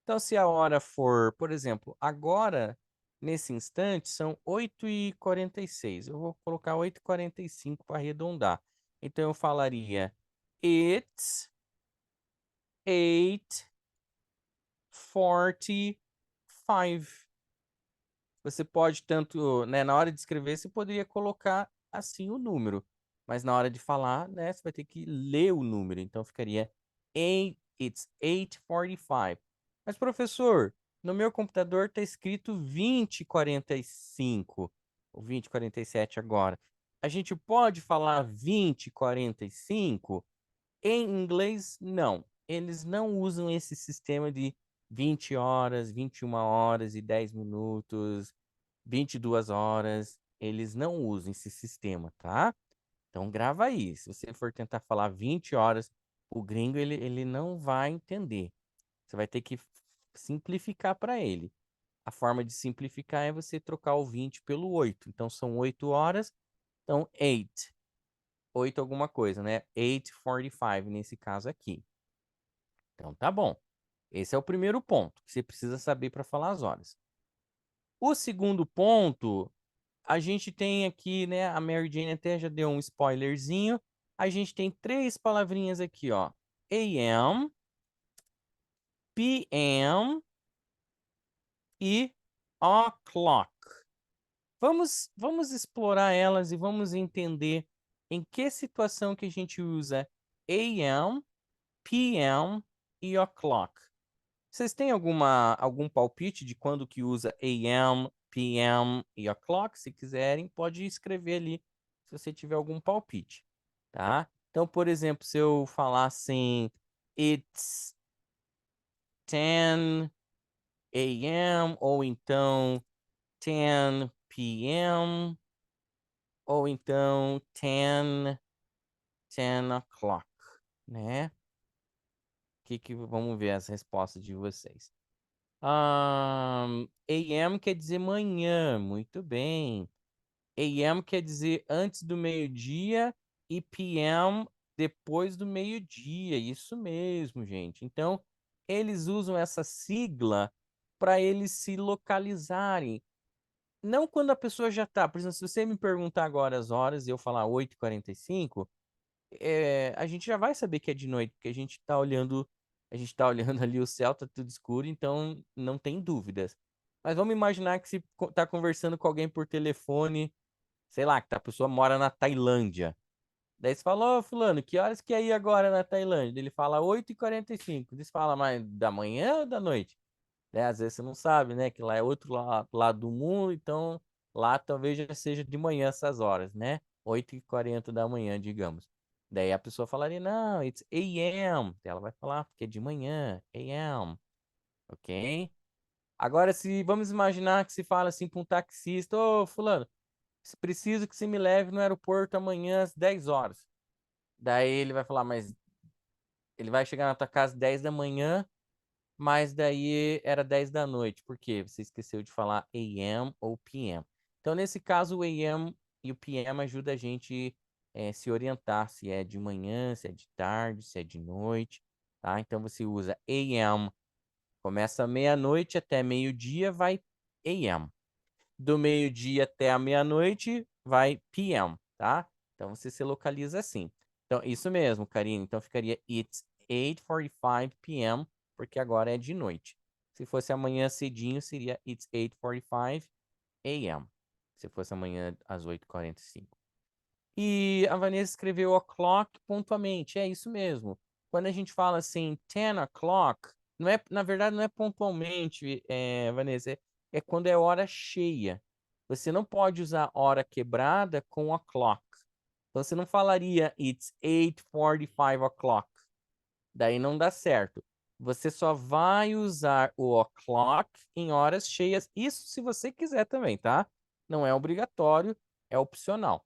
Então, se a hora for, por exemplo, agora, nesse instante, são 8h46. Eu vou colocar 8h45 para arredondar. Então, eu falaria it's 8:45. Você pode tanto, né, na hora de escrever, você poderia colocar assim o número, mas na hora de falar, né, você vai ter que ler o número. Então ficaria it's 8:45. Mas professor, no meu computador está escrito 20:45 ou 20:47 agora. A gente pode falar 20:45? Em inglês, não. Eles não usam esse sistema de 20 horas, 21 horas e 10 minutos, 22 horas. Eles não usam esse sistema, tá? Então grava aí. Se você for tentar falar 20 horas, o gringo ele não vai entender. Você vai ter que simplificar para ele. A forma de simplificar é você trocar o 20 pelo 8. Então são 8 horas. Então 8. 8 alguma coisa, né? 8:45 nesse caso aqui. Então tá bom. Esse é o primeiro ponto que você precisa saber para falar as horas. O segundo ponto, a gente tem aqui, né? A Mary Jane até já deu um spoilerzinho. A gente tem 3 palavrinhas aqui, ó. AM, PM e o'clock. Vamos explorar elas e vamos entender em que situação que a gente usa AM, PM e o'clock. Vocês têm algum palpite de quando que usa AM, PM e o'clock? Se quiserem, pode escrever ali se você tiver algum palpite, tá? Então, por exemplo, se eu falar assim, it's 10 AM, ou então 10 PM, ou então 10 o'clock, né? Vamos ver as respostas de vocês. AM quer dizer manhã, muito bem. AM quer dizer antes do meio-dia e PM depois do meio-dia. Isso mesmo, gente. Então, eles usam essa sigla para eles se localizarem. Não quando a pessoa já está. Por exemplo, se você me perguntar agora as horas e eu falar 8h45, a gente já vai saber que é de noite, porque a gente está olhando a gente tá olhando ali o céu, tá tudo escuro, então não tem dúvidas. Mas vamos imaginar que se tá conversando com alguém por telefone, sei lá, que a pessoa mora na Tailândia. Daí você fala, ô fulano, que horas que é aí agora na Tailândia? Ele fala 8h45. Daí você fala, mas da manhã ou da noite? Né? Às vezes você não sabe, né? Que lá é outro lado do mundo, então lá talvez já seja de manhã essas horas, né? 8h40 da manhã, digamos. Daí a pessoa falaria, não, it's AM. Ela vai falar, porque é de manhã, AM, ok? Agora, se vamos imaginar que se fala assim para um taxista, ô fulano, preciso que você me leve no aeroporto amanhã às 10 horas. Daí ele vai falar, mas ele vai chegar na tua casa às 10 da manhã, mas daí era 10 da noite. Por quê? Você esqueceu de falar AM ou PM. Então, nesse caso, o AM e o PM ajudam a gente se orientar se é de manhã, se é de tarde, se é de noite, tá? Então, você usa AM, começa meia-noite até meio-dia, vai AM. Do meio-dia até a meia-noite, vai PM, tá? Então, você se localiza assim. Então, isso mesmo, Karine. Então, ficaria It's 8:45 p.m., porque agora é de noite. Se fosse amanhã cedinho, seria It's 8:45 a.m. Se fosse amanhã às 8h45. E a Vanessa escreveu o'clock pontualmente. É isso mesmo. Quando a gente fala assim, 10 o'clock, não é, na verdade, não é pontualmente, Vanessa, é quando é hora cheia. Você não pode usar hora quebrada com o'clock. Então você não falaria it's 8:45 o'clock. Daí não dá certo. Você só vai usar o o'clock em horas cheias. Isso se você quiser também, tá? Não é obrigatório, é opcional.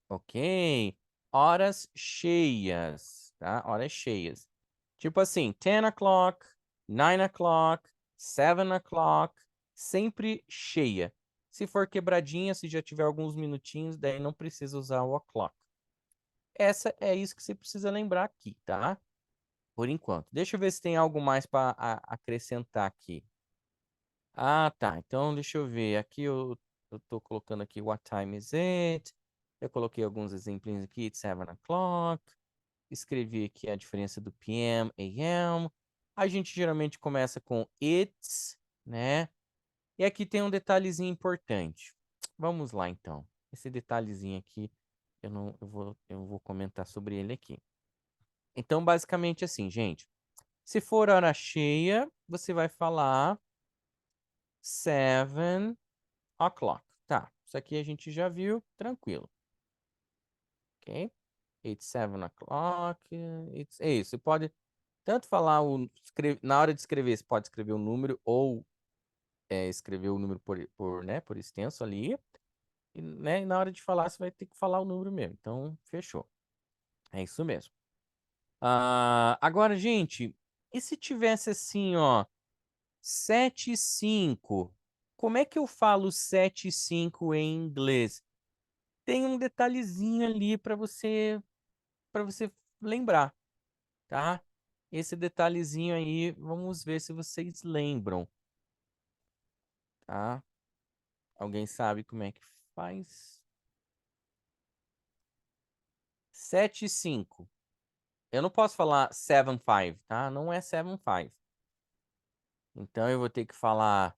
Ok? Horas cheias, tá? Horas cheias. Tipo assim, 10 o'clock, 9 o'clock, 7 o'clock, sempre cheia. Se for quebradinha, se já tiver alguns minutinhos, daí não precisa usar o o'clock. Essa é isso que você precisa lembrar aqui, tá? Por enquanto. Deixa eu ver se tem algo mais para acrescentar aqui. Ah, tá. Então, deixa eu ver. Aqui eu tô colocando aqui what time is it? Eu coloquei alguns exemplos aqui, it's 7 o'clock. Escrevi aqui a diferença do PM, AM. A gente geralmente começa com it's, né? E aqui tem um detalhezinho importante. Vamos lá, então. Esse detalhezinho aqui, eu vou comentar sobre ele aqui. Então, basicamente assim, gente. Se for hora cheia, você vai falar 7 o'clock. Tá, isso aqui a gente já viu, tranquilo. Ok? It's 7 o'clock. É isso, você pode tanto falar na hora de escrever, você pode escrever o número ou escrever o número por extenso ali. E, né, e na hora de falar, você vai ter que falar o número mesmo. Então, fechou. É isso mesmo. Agora, gente, e se tivesse assim, ó, 7:05? Como é que eu falo 7:05 em inglês? Tem um detalhezinho ali para você lembrar, tá? Esse detalhezinho aí, vamos ver se vocês lembram, tá? Alguém sabe como é que faz? 7:05. Eu não posso falar 7:5, tá? Não é 7:5. Então eu vou ter que falar.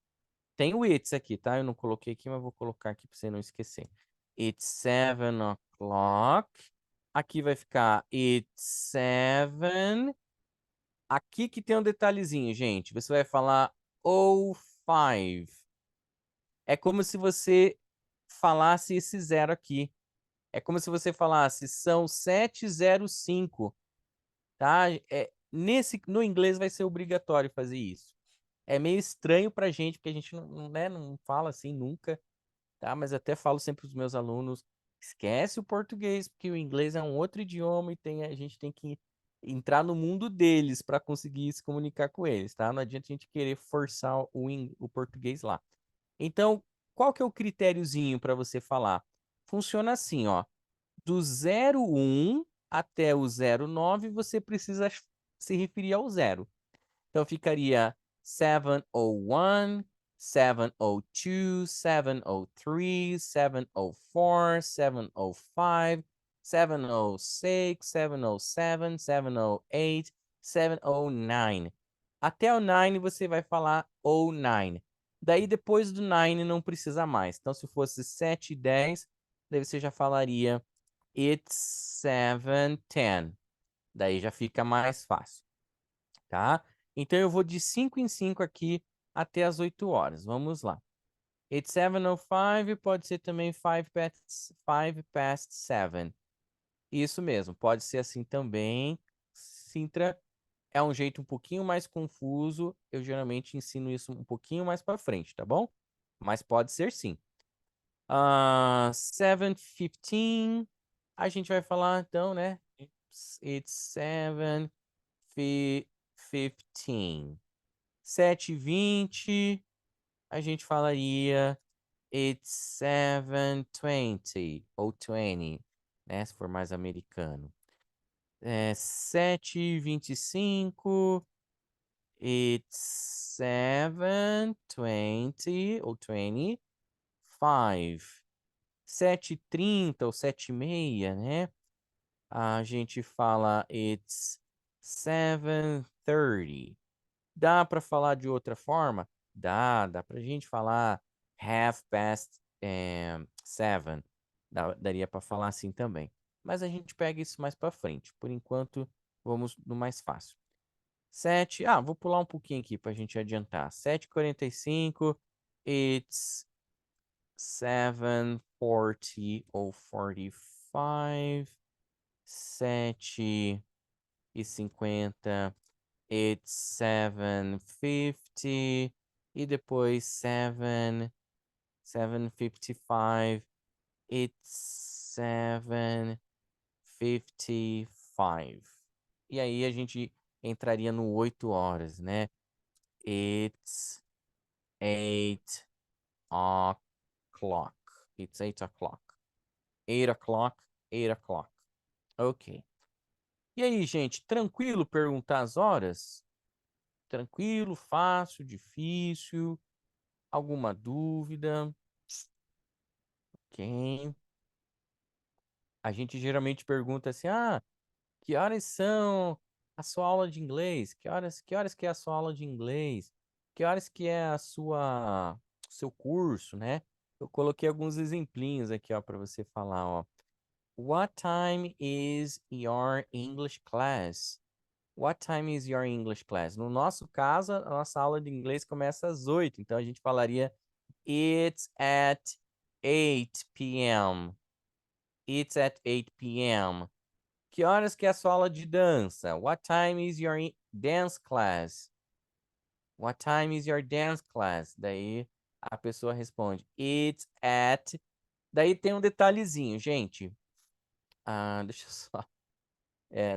Tem o it's aqui, tá? Eu não coloquei aqui, mas vou colocar aqui para você não esquecer. It's 7 o'clock. Aqui vai ficar it's 7. Aqui que tem um detalhezinho, gente. Você vai falar 05. É como se você falasse esse zero aqui. É como se você falasse são 7:05, tá? No inglês vai ser obrigatório fazer isso. É meio estranho pra gente, porque a gente não fala assim nunca, tá? Mas eu até falo sempre para os meus alunos, esquece o português, porque o inglês é um outro idioma e a gente tem que entrar no mundo deles para conseguir se comunicar com eles, tá? Não adianta a gente querer forçar o português lá. Então, qual que é o critériozinho para você falar? Funciona assim, ó. Do 01 até o 09, você precisa se referir ao zero. Então ficaria 7:01, 7:02, 7:03, 7:04, 7:05, 7:06, 7:07, 7:08, 7:09. Até o 9 você vai falar 09. Daí depois do 9 não precisa mais. Então se fosse 7:10, daí você já falaria It's 7:10. Daí já fica mais fácil, tá? Então eu vou de 5 em 5 aqui até as 8 horas. Vamos lá. It's 7:05, pode ser também 5 past 7. Isso mesmo, pode ser assim também. Sintra é um jeito um pouquinho mais confuso. Eu geralmente ensino isso um pouquinho mais para frente, tá bom? Mas pode ser sim. 7:15. A gente vai falar então, né? It's 7:15. 7:20. A gente falaria It's 7:20 ou 20, né? Se for mais americano. 7:25. It's 7:20 ou 25. 7:30 ou 7:30, né? A gente fala It's 7:30. Dá para falar de outra forma? Dá pra gente falar 7:30. Daria para falar assim também. Mas a gente pega isso mais para frente. Por enquanto, vamos no mais fácil. Vou pular um pouquinho aqui para a gente adiantar. 7:45. It's 7:40 ou 45. 7:50. It's 7:50. E depois 7:55. It's 7:55. E aí a gente entraria no 8 horas, né? It's 8 o'clock. It's 8 o'clock. 8 o'clock, 8 o'clock. Ok. E aí, gente, tranquilo perguntar as horas? Tranquilo, fácil, difícil? Alguma dúvida? Ok. A gente geralmente pergunta assim: que horas são a sua aula de inglês? Que horas que é a sua aula de inglês? Que horas que é seu curso, né? Eu coloquei alguns exemplinhos aqui, ó, para você falar, ó. What time is your English class? What time is your English class? No nosso caso, a nossa aula de inglês começa às 8, então a gente falaria It's at 8 p.m. It's at 8 p.m. Que horas que é a sua aula de dança? What time is your dance class? What time is your dance class? Daí a pessoa responde It's at. Daí tem um detalhezinho, gente. Deixa eu só.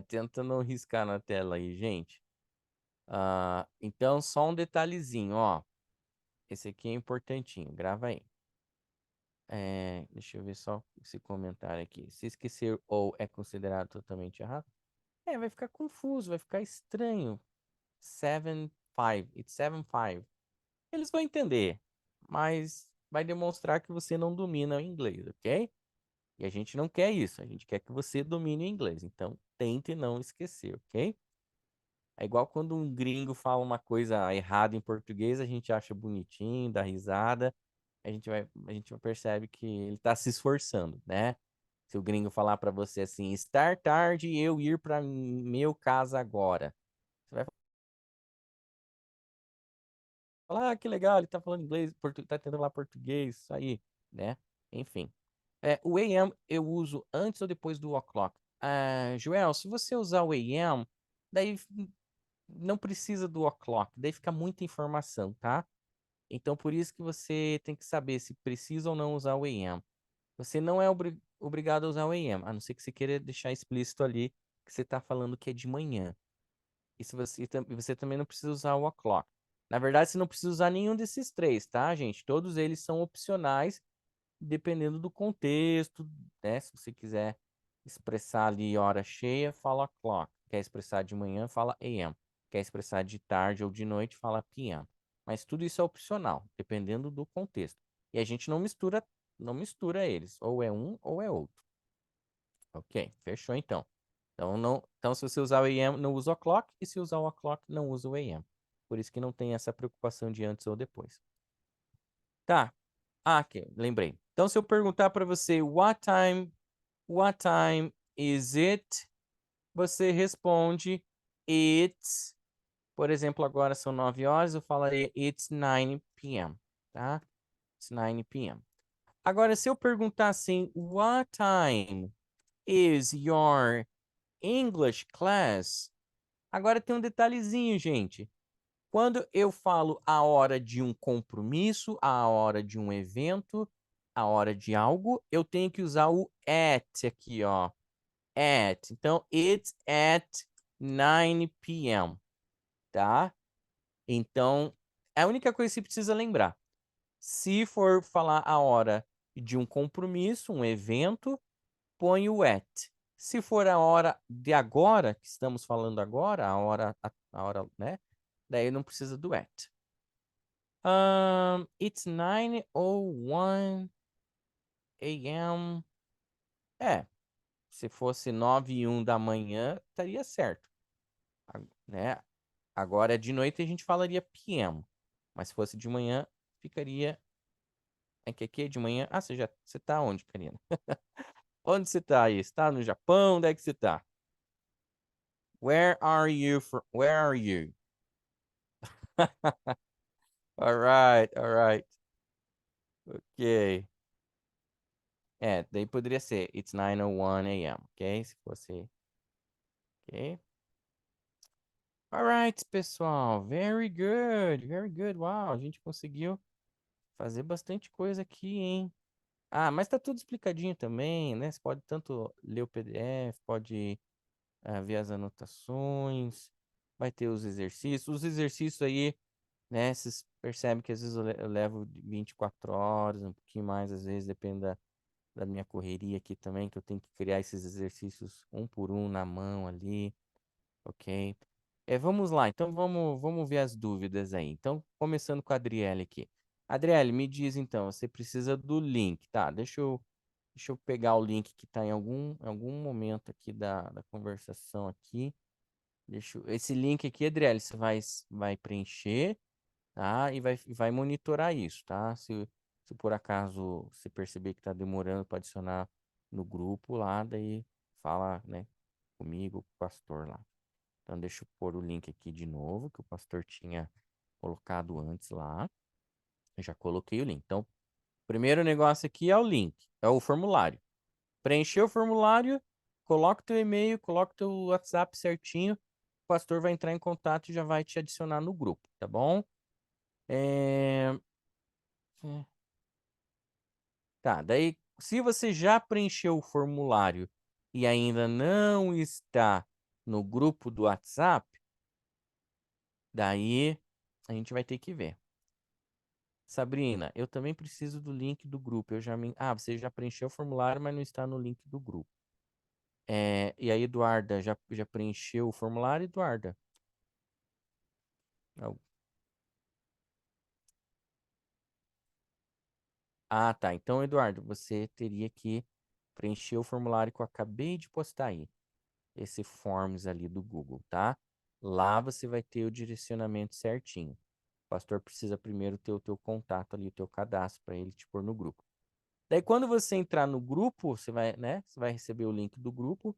Tenta não riscar na tela aí, gente. Então, só um detalhezinho, ó. Esse aqui é importantinho, grava aí. Deixa eu ver só esse comentário aqui. Se esquecer ou é considerado totalmente errado, vai ficar confuso, vai ficar estranho. 7:05, it's 7:05. Eles vão entender, mas vai demonstrar que você não domina o inglês, ok? E a gente não quer isso, a gente quer que você domine o inglês. Então, tente não esquecer, ok? É igual quando um gringo fala uma coisa errada em português, a gente acha bonitinho, dá risada, a gente percebe que ele está se esforçando, né? Se o gringo falar para você assim, estar tarde, eu ir para meu casa agora. Você vai falar, que legal, ele tá falando inglês, tá tentando falar português, isso aí, né? Enfim. O AM eu uso antes ou depois do o'clock? Joel, se você usar o AM, daí não precisa do o'clock, daí fica muita informação, tá? Então, por isso que você tem que saber se precisa ou não usar o AM. Você não é obrigado a usar o AM, a não ser que você queira deixar explícito ali que você está falando que é de manhã. E você também não precisa usar o o'clock. Na verdade, você não precisa usar nenhum desses três, tá, gente? Todos eles são opcionais, dependendo do contexto, né? Se você quiser expressar ali hora cheia, fala o'clock. Quer expressar de manhã, fala AM. Quer expressar de tarde ou de noite, fala PM. Mas tudo isso é opcional, dependendo do contexto. E a gente não mistura eles. Ou é um ou é outro. Ok, fechou então. Então, se você usar o AM, não usa o o'clock, e se usar o o'clock, não usa o AM. Por isso que não tem essa preocupação de antes ou depois. Tá. Ah, aqui, lembrei. Então, se eu perguntar para você, what time is it? Você responde, it's. Por exemplo, agora são 9 horas, eu falaria, it's 9 p.m., tá? It's 9 p.m. Agora, se eu perguntar assim, what time is your English class? Agora tem um detalhezinho, gente. Quando eu falo a hora de um compromisso, a hora de um evento, a hora de algo, eu tenho que usar o at aqui, ó. At. Então, it's at 9 p.m., tá? Então, é a única coisa que você precisa lembrar. Se for falar a hora de um compromisso, um evento, põe o at. Se for a hora de agora, que estamos falando agora, a hora, né? Daí não precisa do at. It's 9:01 a.m. É, se fosse 9:01 da manhã, estaria certo, né? Agora de noite a gente falaria p.m. Mas se fosse de manhã, ficaria. É que aqui é de manhã. Ah, você tá onde, Karina? Onde você tá aí? Você tá no Japão? Onde é que você tá? Where are you from? Where are you? All right, all right. Ok. É, daí poderia ser It's 9:01 a.m., ok? Se fosse. Ok. All right, pessoal. Very good, very good. Uau, a gente conseguiu fazer bastante coisa aqui, hein? Ah, mas tá tudo explicadinho também, né? Você pode tanto ler o PDF, pode ver as anotações, vai ter os exercícios. Os exercícios aí, né? Vocês percebem que às vezes eu levo 24 horas, um pouquinho mais, às vezes, depende da minha correria aqui também, que eu tenho que criar esses exercícios um por um na mão ali, ok? Vamos lá, então vamos ver as dúvidas aí. Então, começando com a Adriele aqui. Adriele, me diz então, você precisa do link, tá? Deixa eu pegar o link que está em algum momento aqui da conversação aqui. Esse link aqui, Adriele, você vai preencher, tá? E vai monitorar isso, tá? Se por acaso você perceber que está demorando para adicionar no grupo lá, daí fala, né, comigo, com o pastor lá. Então, deixa eu pôr o link aqui de novo, que o pastor tinha colocado antes lá. Eu já coloquei o link. Então, o primeiro negócio aqui é o link, é o formulário. Preencher o formulário, coloca o teu e-mail, coloca o teu WhatsApp certinho. O pastor vai entrar em contato e já vai te adicionar no grupo, tá bom? É, Tá, daí, se você já preencheu o formulário e ainda não está no grupo do WhatsApp, daí a gente vai ter que ver. Sabrina, eu também preciso do link do grupo. Você já preencheu o formulário, mas não está no link do grupo. E aí, Eduarda, já preencheu o formulário, Eduarda? Não. Ah, tá. Então, Eduardo, você teria que preencher o formulário que eu acabei de postar aí. Esse Forms ali do Google, tá? Lá você vai ter o direcionamento certinho. O pastor precisa primeiro ter o teu contato ali, o teu cadastro, para ele te pôr no grupo. Daí, quando você entrar no grupo, você vai, né? Você vai receber o link do grupo,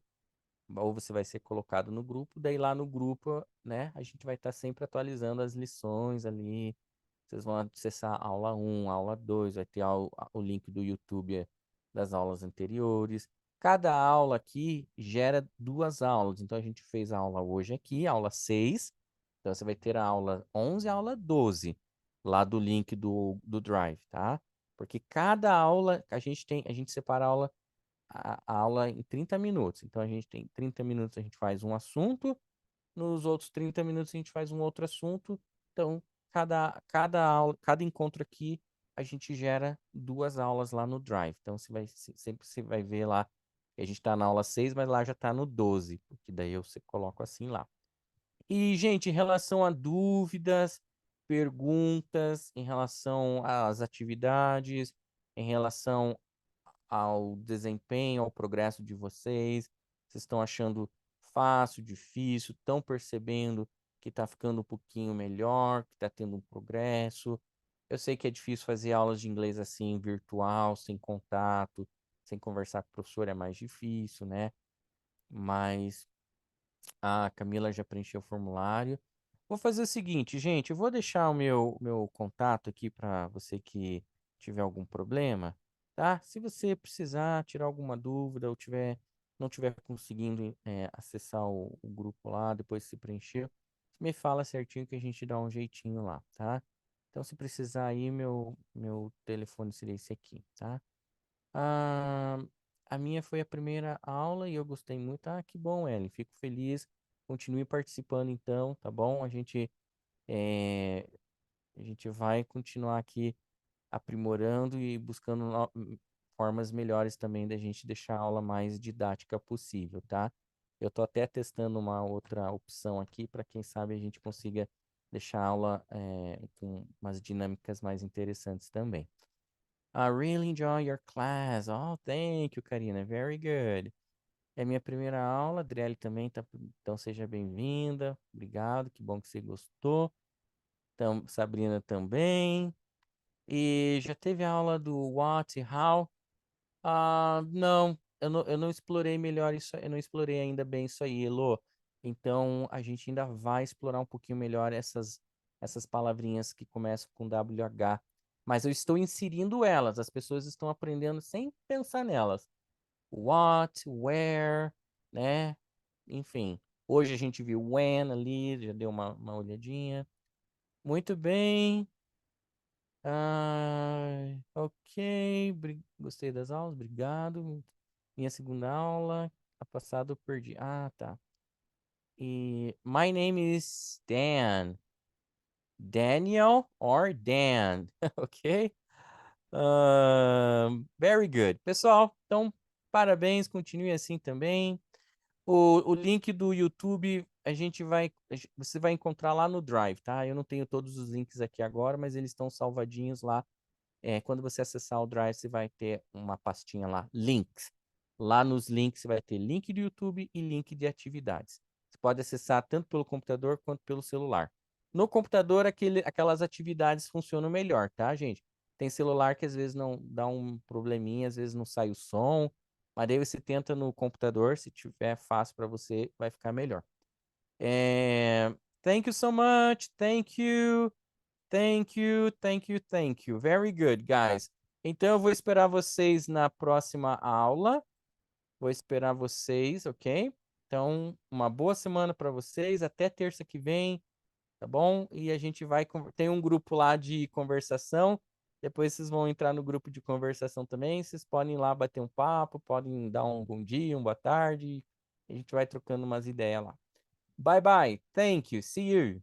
ou você vai ser colocado no grupo. Daí, lá no grupo, né? A gente vai estar sempre atualizando as lições ali. Vocês vão acessar a aula 1, aula 2, vai ter o link do YouTube das aulas anteriores. Cada aula aqui gera 2 aulas. Então, a gente fez a aula hoje aqui, aula 6. Então, você vai ter a aula 11 e a aula 12, lá do link do Drive, tá? Porque cada aula, a gente separa a aula em 30 minutos. Então, a gente tem 30 minutos, a gente faz um assunto, nos outros 30 minutos a gente faz um outro assunto. Então, cada aula, cada encontro aqui, a gente gera 2 aulas lá no Drive. Então, sempre você vai ver lá que a gente está na aula 6, mas lá já está no 12, porque daí eu coloco assim lá. E, gente, em relação a dúvidas, perguntas, em relação às atividades, em relação ao desempenho, ao progresso de vocês estão achando fácil, difícil, estão percebendo que está ficando um pouquinho melhor, que está tendo um progresso. Eu sei que é difícil fazer aulas de inglês assim, virtual, sem contato, sem conversar com o professor, é mais difícil, né? Mas a Camila já preencheu o formulário. Vou fazer o seguinte, gente, eu vou deixar o meu contato aqui para você que tiver algum problema, tá? Se você precisar tirar alguma dúvida ou não tiver conseguindo acessar o grupo lá, depois se preencher, me fala certinho que a gente dá um jeitinho lá, tá? Então, se precisar aí, meu telefone seria esse aqui, tá? Ah, a minha foi a primeira aula e eu gostei muito. Ah, que bom, Ellen. Fico feliz. Continue participando então, tá bom? Eh, a gente vai continuar aqui aprimorando e buscando formas melhores também da gente deixar a aula mais didática possível, tá? Eu tô até testando uma outra opção aqui para quem sabe a gente consiga deixar a aula com umas dinâmicas mais interessantes também. I really enjoy your class. Oh, thank you, Karina. Very good. É minha primeira aula. Adriele também tá, então seja bem-vinda. Obrigado, que bom que você gostou. Então, Sabrina também. E já teve a aula do what e how? Ah, não, eu não explorei melhor isso, eu não explorei ainda bem isso aí, Elô. Então, a gente ainda vai explorar um pouquinho melhor essas palavrinhas que começam com WH. Mas eu estou inserindo elas, as pessoas estão aprendendo sem pensar nelas. What, where, né? Enfim, hoje a gente viu when ali, já deu uma olhadinha. Muito bem. Ok, gostei das aulas, obrigado. Minha segunda aula, a passada eu perdi. Ah, tá. E my name is Dan. Daniel or Dan, ok? Very good. Pessoal, então, parabéns, continue assim também. O link do YouTube você vai encontrar lá no Drive, tá? Eu não tenho todos os links aqui agora, mas eles estão salvadinhos lá. Quando você acessar o Drive, você vai ter uma pastinha lá, links. Lá nos links você vai ter link do YouTube e link de atividades. Você pode acessar tanto pelo computador quanto pelo celular. No computador, aquelas atividades funcionam melhor, tá, gente? Tem celular que às vezes não dá um probleminha, às vezes não sai o som, mas daí você tenta no computador, se tiver fácil para você, vai ficar melhor. Thank you so much. Thank you. Thank you, thank you, thank you. Very good, guys. Então eu vou esperar vocês na próxima aula. Vou esperar vocês, ok? Então, uma boa semana para vocês. Até terça que vem, tá bom? E a gente vai. Tem um grupo lá de conversação. Depois vocês vão entrar no grupo de conversação também. Vocês podem ir lá bater um papo, podem dar um bom dia, uma boa tarde. A gente vai trocando umas ideias lá. Bye bye. Thank you. See you.